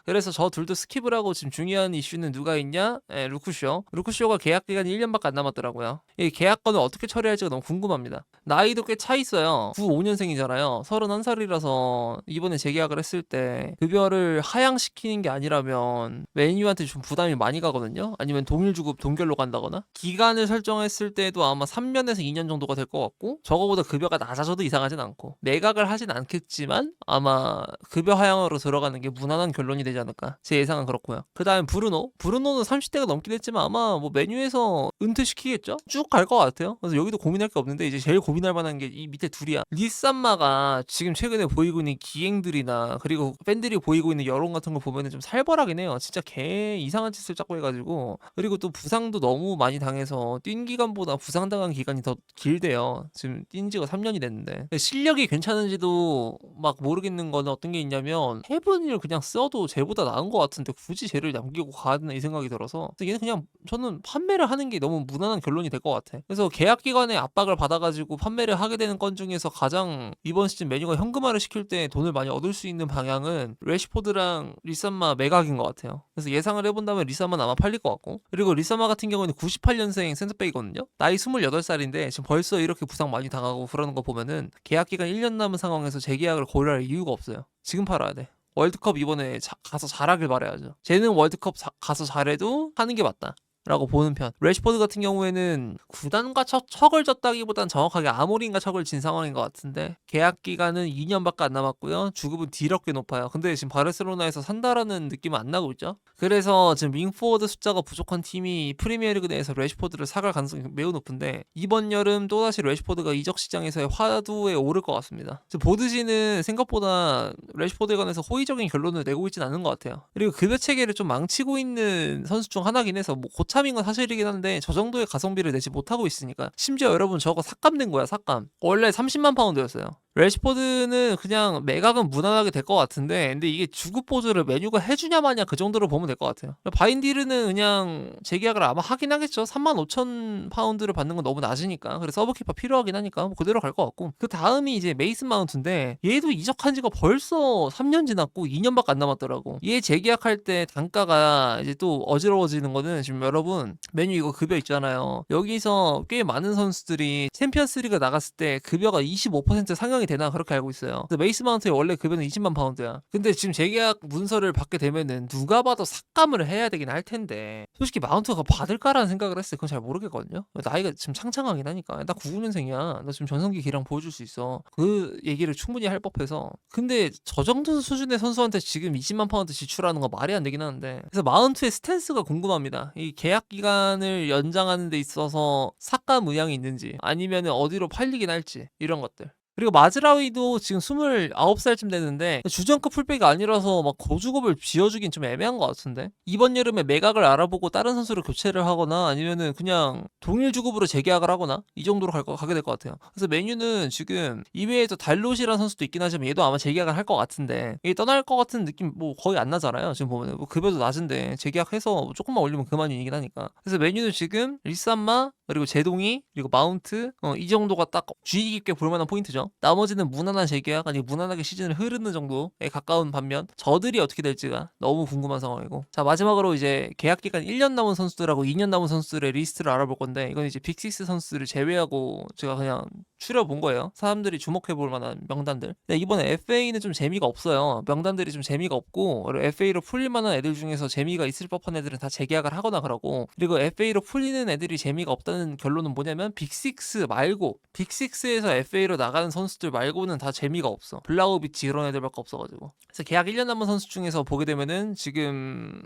그래서 저 둘도 스킵을 하고, 지금 중요한 이슈는 누가 있냐? 루쿠쇼가 계약 기간이 1년밖에 안 남았더라고요. 이 계약권을 어떻게 처리할지가 너무 궁금합니다. 나이도 꽤 차 있어요. 95년생이잖아요. 31살이라서 이번에 재계약을 했을 때 급여를 하향시키는 게 아니라면 메뉴한테 좀 부담이 많이 가거든요. 아니면 동일주급 동결로 간다거나. 기간을 설정했을 때도 아마 3년에서 2년 정도가 될 것 같고, 저거보다 급여가 낮아져도 이상하진 않고, 매각을 하진 않겠지만 아마 급여 하향으로 들어가는 게 무난한 결론이 되지 않을까, 제 예상은 그렇고요. 그 다음 브루노는 30대가 넘긴 했지만 아마 뭐 메뉴에서 은퇴시키겠죠? 쭉 갈 것 같아요. 그래서 여기도 고민할 게 없는데, 이제 제일 고민할 만한 게 이 밑에 둘이야. 리산마가 지금 최근에 보이고 있는 기행들이나 그리고 팬들이 보이고 있는 여론 같은 걸 보면은 좀 살벌하긴 해요. 해요. 진짜 개 이상한 짓을 자꾸 해가지고. 그리고 또 부상도 너무 많이 당해서 뛴 기간보다 부상당한 기간이 더 길대요. 지금 뛴 지가 3년이 됐는데. 실력이 괜찮은지도 막 모르겠는 거는 어떤 게 있냐면 헤븐을 그냥 써도 쟤보다 나은 것 같은데 굳이 쟤를 남기고 가야 되나 이 생각이 들어서 얘는 그냥 저는 판매를 하는 게 너무 무난한 결론이 될 것 같아. 그래서 계약 기간에 압박을 받아가지고 판매를 하게 되는 건 중에서 가장 이번 시즌 메뉴가 현금화를 시킬 때 돈을 많이 얻을 수 있는 방향은 레시포드랑 리산마 매각인 것 같아요. 그래서 예상을 해본다면 리산마는 아마 팔릴 것 같고, 그리고 리산마 같은 경우는 98년생 센터백이거든요. 나이 28살인데 지금 벌써 이렇게 부상 많이 당하고 그러는 거 보면은 계약 기간 1년 남은 상황에서 재계약을 고려할 이유가 없어요. 지금 팔아야 돼. 월드컵 이번에 가서 잘하길 바라야죠. 쟤는 월드컵 가서 잘해도 하는 게 맞다 라고 보는 편. 레시포드 같은 경우에는 구단과 척을 졌다기보단 정확하게 아모린과 척을 진 상황인 것 같은데, 계약 기간은 2년밖에 안 남았고요. 주급은 뒤럽게 높아요. 근데 지금 바르셀로나에서 산다라는 느낌은 안 나고 있죠. 그래서 지금 윙포워드 숫자가 부족한 팀이 프리미어리그 내에서 레시포드를 사갈 가능성이 매우 높은데, 이번 여름 또다시 레시포드가 이적 시장에서의 화두에 오를 것 같습니다. 지금 보드지는 생각보다 레시포드에 관해서 호의적인 결론을 내고 있진 않은 것 같아요. 그리고 급여 체계를 좀 망치고 있는 선수 중 하나긴 해서 뭐 고참인 건 사실이긴 한데 저 정도의 가성비를 내지 못하고 있으니까. 심지어 여러분 저거 삭감 된 거야. 삭감. 원래 30만 파운드였어요. 레시포드는 그냥 매각은 무난하게 될 것 같은데, 근데 이게 주급 보조를 메뉴가 해주냐 마냐 그 정도로 보면 될 것 같아요. 바인디르는 그냥 재계약을 아마 하긴 하겠죠. 35,000 파운드를 받는 건 너무 낮으니까. 그래서 서브키퍼 필요하긴 하니까 뭐 그대로 갈 것 같고, 그 다음이 이제 메이슨 마운트인데 얘도 이적한 지가 벌써 3년 지났고 2년밖에 안 남았더라고. 얘 재계약할 때 단가가 이제 또 어지러워지는 거는, 지금 여러분 메뉴 이거 급여 있잖아요. 여기서 꽤 많은 선수들이 챔피언스리그 나갔을 때 급여가 25% 상향이 되나 그렇게 알고 있어요. 메이스 마운트의 원래 급여는 20만 파운드야. 근데 지금 재계약 문서를 받게 되면은 누가 봐도 삭감을 해야 되긴 할 텐데, 솔직히 마운트가 받을까라는 생각을 했어요. 그건 잘 모르겠거든요. 나이가 지금 창창하긴 하니까. 나 99년생이야. 나 지금 전성기 기량 보여줄 수 있어. 그 얘기를 충분히 할 법해서. 근데 저 정도 수준의 선수한테 지금 20만 파운드 지출하는 거 말이 안 되긴 하는데, 그래서 마운트의 스탠스가 궁금합니다. 이 계약 기간을 연장하는 데 있어서 삭감 의향이 있는지, 아니면 어디로 팔리긴 할지, 이런 것들. 그리고 마즈라위도 지금 29살쯤 됐는데 주전급 풀백이 아니라서 막 고주급을 지어주긴 좀 애매한 것 같은데, 이번 여름에 매각을 알아보고 다른 선수를 교체를 하거나 아니면은 그냥 동일 주급으로 재계약을 하거나 이 정도로 가게 될 것 같아요. 그래서 메뉴는 지금 이외에도 달롯이라는 선수도 있긴 하지만 얘도 아마 재계약을 할 것 같은데, 이게 떠날 것 같은 느낌 뭐 거의 안 나잖아요. 지금 보면 뭐 급여도 낮은데 재계약해서 조금만 올리면 그만이긴 하니까. 그래서 메뉴는 지금 리산마, 그리고 제동이, 그리고 마운트, 이 정도가 딱 주의 깊게 볼만한 포인트죠. 나머지는 무난한 재계약, 아니 무난하게 시즌을 흐르는 정도에 가까운 반면 저들이 어떻게 될지가 너무 궁금한 상황이고. 자, 마지막으로 이제 계약 기간 1년 남은 선수들하고 2년 남은 선수들의 리스트를 알아볼 건데, 이건 이제 빅6 선수들을 제외하고 제가 그냥 추려본 거예요. 사람들이 주목해볼 만한 명단들. 근데 이번에 FA는 좀 재미가 없어요. 명단들이 좀 재미가 없고, 그리고 FA로 풀릴 만한 애들 중에서 재미가 있을 법한 애들은 다 재계약을 하거나 그러고, 그리고 FA로 풀리는 애들이 재미가 없다는 결론은 뭐냐면 빅6 말고, 빅6에서 FA로 나가는 선수들 말고는 다 재미가 없어. 블라우비치 이런 애들밖에 없어가지고. 그래서 계약 1년 남은 선수 중에서 보게 되면은 지금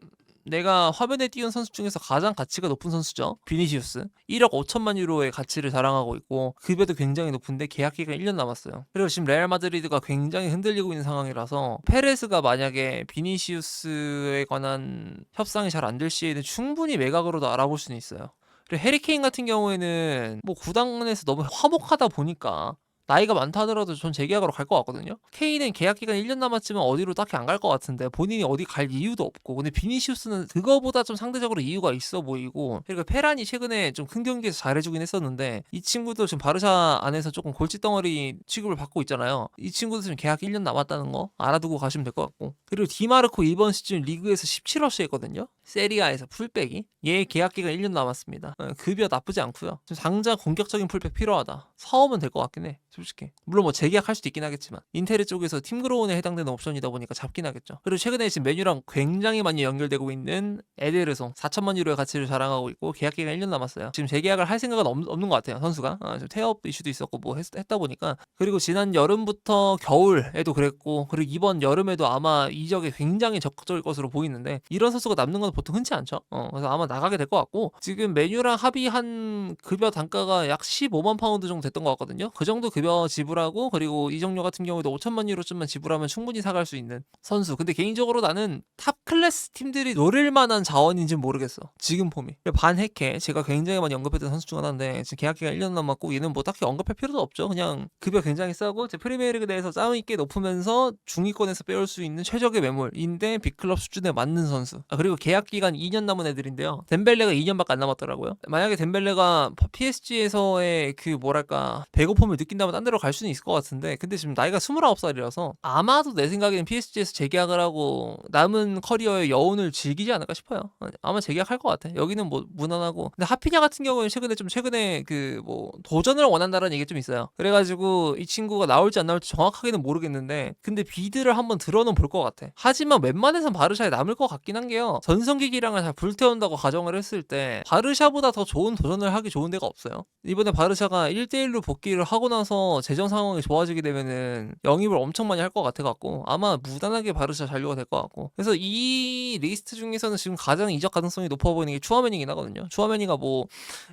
내가 화면에 띄운 선수 중에서 가장 가치가 높은 선수죠. 비니시우스. 1억 5천만 유로의 가치를 자랑하고 있고 급여도 굉장히 높은데 계약 기간 1년 남았어요. 그리고 지금 레알 마드리드가 굉장히 흔들리고 있는 상황이라서 페레스가 만약에 비니시우스에 관한 협상이 잘 안 될 시에는 충분히 매각으로도 알아볼 수는 있어요. 그리고 해리케인 같은 경우에는 뭐 구단에서 너무 화목하다 보니까 나이가 많다 하더라도 전 재계약으로 갈 것 같거든요. 케인은 계약 기간 1년 남았지만 어디로 딱히 안 갈 것 같은데 본인이 어디 갈 이유도 없고, 근데 비니시우스는 그거보다 좀 상대적으로 이유가 있어 보이고, 그리고 페란이 최근에 좀 큰 경기에서 잘해주긴 했었는데 이 친구도 지금 바르샤 안에서 조금 골칫덩어리 취급을 받고 있잖아요. 이 친구도 지금 계약 1년 남았다는 거 알아두고 가시면 될 것 같고, 그리고 디마르코 이번 시즌 리그에서 17어시 했거든요. 세리아에서 풀백이 얘 계약 기간 1년 남았습니다. 급여 나쁘지 않고요. 지금 당장 공격적인 풀백 필요하다. 사오면 될 것 같긴 해. 솔직히. 물론 뭐 재계약할 수도 있긴 하겠지만 인테리 쪽에서 팀 그로운에 해당되는 옵션이다 보니까 잡긴 하겠죠. 그리고 최근에 지금 메뉴랑 굉장히 많이 연결되고 있는 에데르송 4천만 유로의 가치를 자랑하고 있고 계약 기간 1년 남았어요. 지금 재계약을 할 생각은 없는 것 같아요. 선수가 지금 태업 이슈도 있었고 뭐 했다 보니까. 그리고 지난 여름부터 겨울에도 그랬고, 그리고 이번 여름에도 아마 이적에 굉장히 적극적일 것으로 보이는데, 이런 선수가 남는 건 보통 흔치 않죠. 그래서 아마 나가게 될 것 같고, 지금 메뉴랑 합의한 급여 단가가 약 15만 파운드 정도 됐던 것 같거든요. 그 정도 급여 급여 지불하고 그리고 이정료 같은 경우에도 5천만 유로쯤만 지불하면 충분히 사갈 수 있는 선수. 근데 개인적으로 나는 탑 클래스 팀들이 노릴 만한 자원인지는 모르겠어. 지금 폼이. 반해케 제가 굉장히 많이 언급했던 선수 중 하나인데 지금 계약 기간 1년 남았고 얘는 뭐 딱히 언급할 필요도 없죠. 그냥 급여 굉장히 싸고 제 프리미어리그 내에서 싸움이 꽤 높으면서 중위권에서 빼올 수 있는 최적의 매물인데 빅클럽 수준에 맞는 선수. 그리고 계약 기간 2년 남은 애들인데요. 덴벨레가 2년밖에 안 남았더라고요. 만약에 덴벨레가 PSG에서의 그 뭐랄까 배고픔을 느낀다면 딴 데로 갈 수는 있을 것 같은데 근데 지금 나이가 29살이라서 아마도 내 생각에는 PSG에서 재계약을 하고 남은 커리어의 여운을 즐기지 않을까 싶어요. 아마 재계약할 것 같아. 여기는 뭐 무난하고. 근데 하피냐 같은 경우는 최근에 그 뭐 도전을 원한다는 얘기 좀 있어요. 그래가지고 이 친구가 나올지 안 나올지 정확하게는 모르겠는데 근데 비드를 한번 들어는 볼 것 같아. 하지만 웬만해선 바르샤에 남을 것 같긴 한 게요. 전성기기량을 잘 불태운다고 가정을 했을 때 바르샤보다 더 좋은 도전을 하기 좋은 데가 없어요. 이번에 바르샤가 1대1로 복귀를 하고 나서 재정 상황이 좋아지게 되면은 영입을 엄청 많이 할 것 같아갖고 아마 무난하게 바르샤 잔류가 될 것 같고 그래서 이 리스트 중에서는 지금 가장 이적 가능성이 높아 보이는 게 추아메니긴 하거든요. 추아메니가 뭐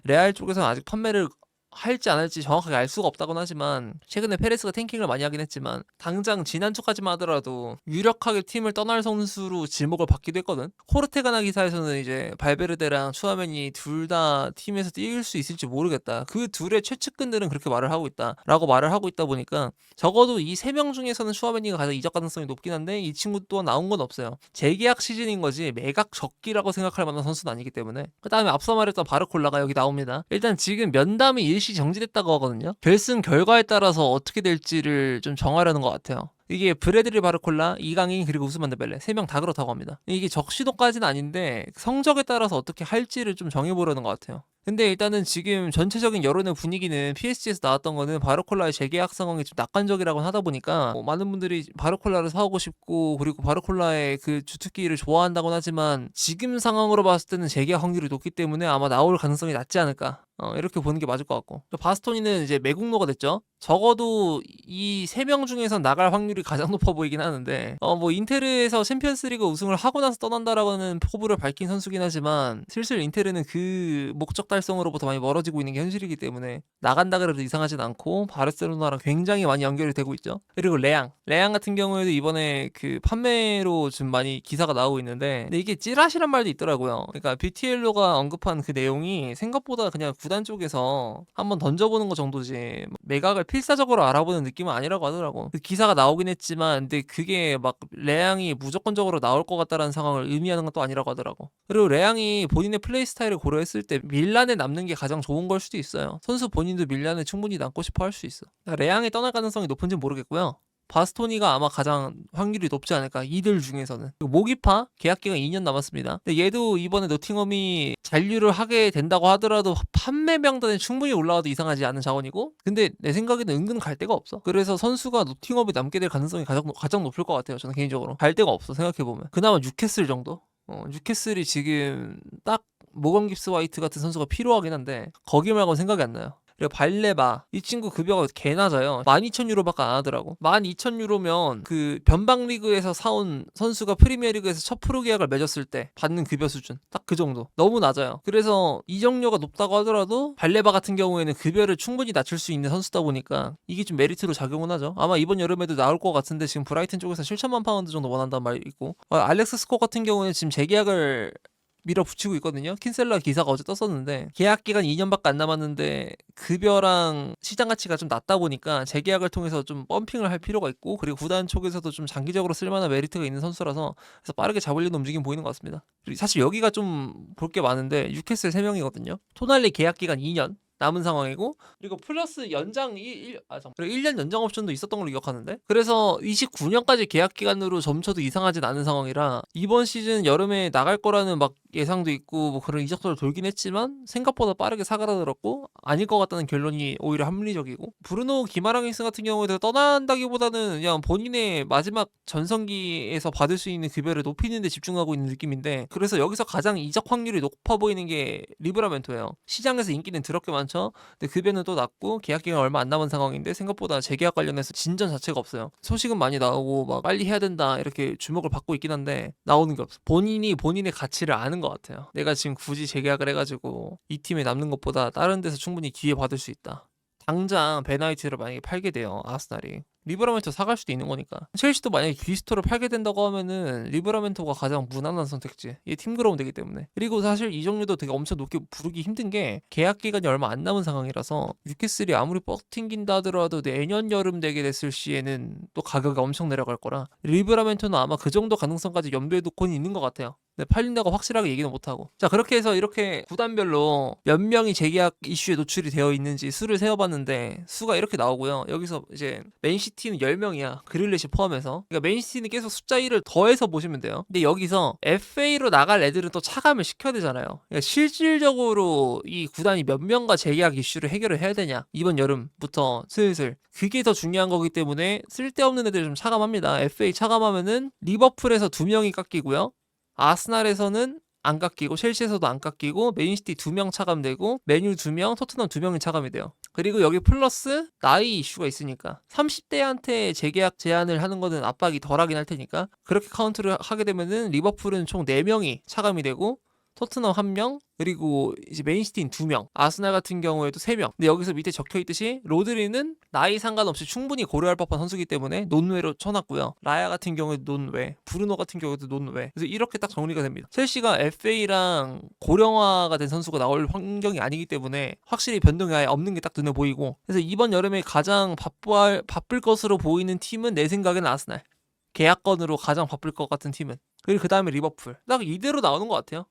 레알 쪽에서는 아직 판매를 할지 안 할지 정확하게 알 수가 없다곤 하지만 최근에 페레스가 탱킹을 많이 하긴 했지만 당장 지난주까지만 하더라도 유력하게 팀을 떠날 선수로 지목을 받기도 했거든. 코르테가나 기사에서는 이제 발베르데랑 추아메니 둘 다 팀에서 뛸 수 있을지 모르겠다. 그 둘의 최측근들은 그렇게 말을 하고 있다라고 말을 하고 있다 보니까 적어도 이 세 명 중에서는 추아메니가 가장 이적 가능성이 높긴 한데 이 친구 또한 나온 건 없어요. 재계약 시즌인 거지 매각 적기라고 생각할 만한 선수는 아니기 때문에. 그 다음에 앞서 말했던 바르콜라가 여기 나옵니다. 일단 지금 면담이 일시 정지됐다고 하거든요. 결승 결과에 따라서 어떻게 될지를 좀 정하려는 것 같아요. 이게 브래들리 바르콜라, 이강인 그리고 우스만 데벨레 3명 다 그렇다고 합니다. 이게 적시도까지는 아닌데 성적에 따라서 어떻게 할지를 좀 정해보려는 것 같아요. 근데 일단은 지금 전체적인 여론의 분위기는 PSG에서 나왔던 거는 바르콜라의 재계약 상황이 좀 낙관적이라고 하다 보니까 많은 분들이 바르콜라를 사오고 싶고 그리고 바르콜라의 그 주특기를 좋아한다곤 하지만 지금 상황으로 봤을 때는 재계약 확률이 높기 때문에 아마 나올 가능성이 낮지 않을까 이렇게 보는 게 맞을 것 같고 바스토니는 이제 매국노가 됐죠. 적어도 이 3명 중에서 나갈 확률이 가장 높아 보이긴 하는데 뭐 인테르에서 챔피언스리그 우승을 하고 나서 떠난다라고는 포부를 밝힌 선수긴 하지만 슬슬 인테르는 그 목적 달성으로부터 많이 멀어지고 있는 게 현실이기 때문에 나간다 그래도 이상하진 않고 바르셀로나랑 굉장히 많이 연결이 되고 있죠. 그리고 레앙 같은 경우에도 이번에 그 판매로 좀 많이 기사가 나오고 있는데 근데 이게 찌라시란 말도 있더라고요. 그러니까 BTL로가 언급한 그 내용이 생각보다 그냥 구단 쪽에서 한번 던져보는 거 정도지 매각을 필사적으로 알아보는 느낌은 아니라고 하더라고. 그 기사가 나오긴 했지만 근데 그게 막 레앙이 무조건적으로 나올 것 같다라는 상황을 의미하는 건 또 아니라고 하더라고. 그리고 레앙이 본인의 플레이 스타일을 고려했을 때 밀란에 남는 게 가장 좋은 걸 수도 있어요. 선수 본인도 밀란에 충분히 남고 싶어 할 수 있어. 레앙이 떠날 가능성이 높은지는 모르겠고요. 바스토니가 아마 가장 확률이 높지 않을까 이들 중에서는. 그리고 모기파 계약기간 2년 남았습니다. 근데 얘도 이번에 노팅엄이 잔류를 하게 된다고 하더라도 판매 명단에 충분히 올라와도 이상하지 않은 자원이고 근데 내 생각에는 은근 갈 데가 없어. 그래서 선수가 노팅엄이 남게 될 가능성이 가장 높을 것 같아요. 저는 개인적으로 갈 데가 없어 생각해보면. 그나마 뉴캐슬 정도? 뉴캐슬이 지금 딱 모건 깁스 화이트 같은 선수가 필요하긴 한데 거기 말고는 생각이 안 나요. 그리고 발레바 이 친구 급여가 개 낮아요. 12,000유로밖에 안 하더라고. 12,000유로면 그 변방리그에서 사온 선수가 프리미어리그에서 첫 프로 계약을 맺었을 때 받는 급여 수준 딱 그 정도. 너무 낮아요. 그래서 이적료가 높다고 하더라도 발레바 같은 경우에는 급여를 충분히 낮출 수 있는 선수다 보니까 이게 좀 메리트로 작용은 하죠. 아마 이번 여름에도 나올 것 같은데 지금 브라이튼 쪽에서 7천만 파운드 정도 원한다는 말이 있고 알렉스 스코 같은 경우에는 지금 재계약을 밀어붙이고 있거든요. 킨셀라 기사가 어제 떴었는데 계약 기간 2년밖에 안 남았는데 급여랑 시장 가치가 좀 낮다 보니까 재계약을 통해서 좀 펌핑을 할 필요가 있고 그리고 구단 쪽에서도 좀 장기적으로 쓸만한 메리트가 있는 선수라서 그래서 빠르게 잡으려는 움직임 보이는 것 같습니다. 그리고 사실 여기가 좀 볼 게 많은데 뉴캐슬 3명이거든요. 토날리 계약 기간 2년 남은 상황이고 그리고 플러스 연장 1년 연장 옵션도 있었던 걸로 기억하는데 그래서 29년까지 계약 기간으로 점쳐도 이상하진 않은 상황이라 이번 시즌 여름에 나갈 거라는 막 예상도 있고 뭐 그런 이적설을 돌긴 했지만 생각보다 빠르게 사그라들었고 아닐 것 같다는 결론이 오히려 합리적이고 브루노 기마랑이스 같은 경우에도 떠난다기보다는 그냥 본인의 마지막 전성기에서 받을 수 있는 급여를 높이는 데 집중하고 있는 느낌인데 그래서 여기서 가장 이적 확률이 높아 보이는 게 리브라멘토예요. 시장에서 인기는 더럽게 많죠. 근데 급여는 또 낮고 계약 기간 얼마 안 남은 상황인데 생각보다 재계약 관련해서 진전 자체가 없어요. 소식은 많이 나오고 막 빨리 해야 된다 이렇게 주목을 받고 있긴 한데 나오는 게 없어. 본인이 본인의 가치를 아는 것 같아요. 내가 지금 굳이 재계약을 해가지고 이 팀에 남는 것보다 다른 데서 충분히 기회 받을 수 있다. 당장 베나이트를 만약에 팔게 돼요, 아스날이. 리브라멘토 사갈 수도 있는 거니까. 첼시도 만약에 귀스토를 팔게 된다고 하면은 리브라멘토가 가장 무난한 선택지. 얘 팀 그러면 되기 때문에. 그리고 사실 이 종류도 되게 엄청 높게 부르기 힘든 게 계약 기간이 얼마 안 남은 상황이라서 뉴캐슬이 아무리 뻑튕긴다 하더라도 내년 여름 되게 됐을 시에는 또 가격이 엄청 내려갈 거라 리브라멘토는 아마 그 정도 가능성까지 염두에 두고는 있는 것 같아요. 근데 팔린다고 확실하게 얘기는 못하고. 자, 그렇게 해서 이렇게 구단별로 몇 명이 재계약 이슈에 노출이 되어 있는지 수를 세어봤는데 수가 이렇게 나오고요. 여기서 이제 맨시티는 10명이야. 그릴리시 포함해서. 그러니까 맨시티는 계속 숫자 1을 더해서 보시면 돼요. 근데 여기서 FA로 나갈 애들은 또 차감을 시켜야 되잖아요. 그러니까 실질적으로 이 구단이 몇 명과 재계약 이슈를 해결을 해야 되냐. 이번 여름부터 슬슬. 그게 더 중요한 거기 때문에 쓸데없는 애들 좀 차감합니다. FA 차감하면은 리버풀에서 2명이 깎이고요. 아스날에서는 안 깎이고 첼시에서도 안 깎이고 맨시티 2명 차감되고 맨유 2명, 토트넘 2명이 차감이 돼요. 그리고 여기 플러스 나이 이슈가 있으니까 30대한테 재계약 제한을 하는 거는 압박이 덜하긴 할 테니까 그렇게 카운트를 하게 되면은 리버풀은 총 4명이 차감이 되고 토트넘 1명, 그리고 이제 맨시티는 2명, 아스날 같은 경우에도 3명. 근데 여기서 밑에 적혀있듯이 로드리는 나이 상관없이 충분히 고려할 법한 선수이기 때문에 논외로 쳐놨고요. 라야 같은 경우에도 논외, 브루노 같은 경우에도 논외. 그래서 이렇게 딱 정리가 됩니다. 첼시가 FA랑 고령화가 된 선수가 나올 환경이 아니기 때문에 확실히 변동이 아예 없는 게 딱 눈에 보이고, 그래서 이번 여름에 가장 바쁠 것으로 보이는 팀은 내 생각에는 아스날. 계약건으로 가장 바쁠 것 같은 팀은. 그리고 그 다음에 리버풀. 딱 이대로 나오는 것 같아요.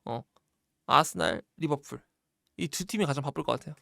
아스날, 리버풀. 이 두 팀이 가장 바쁠 것 같아요.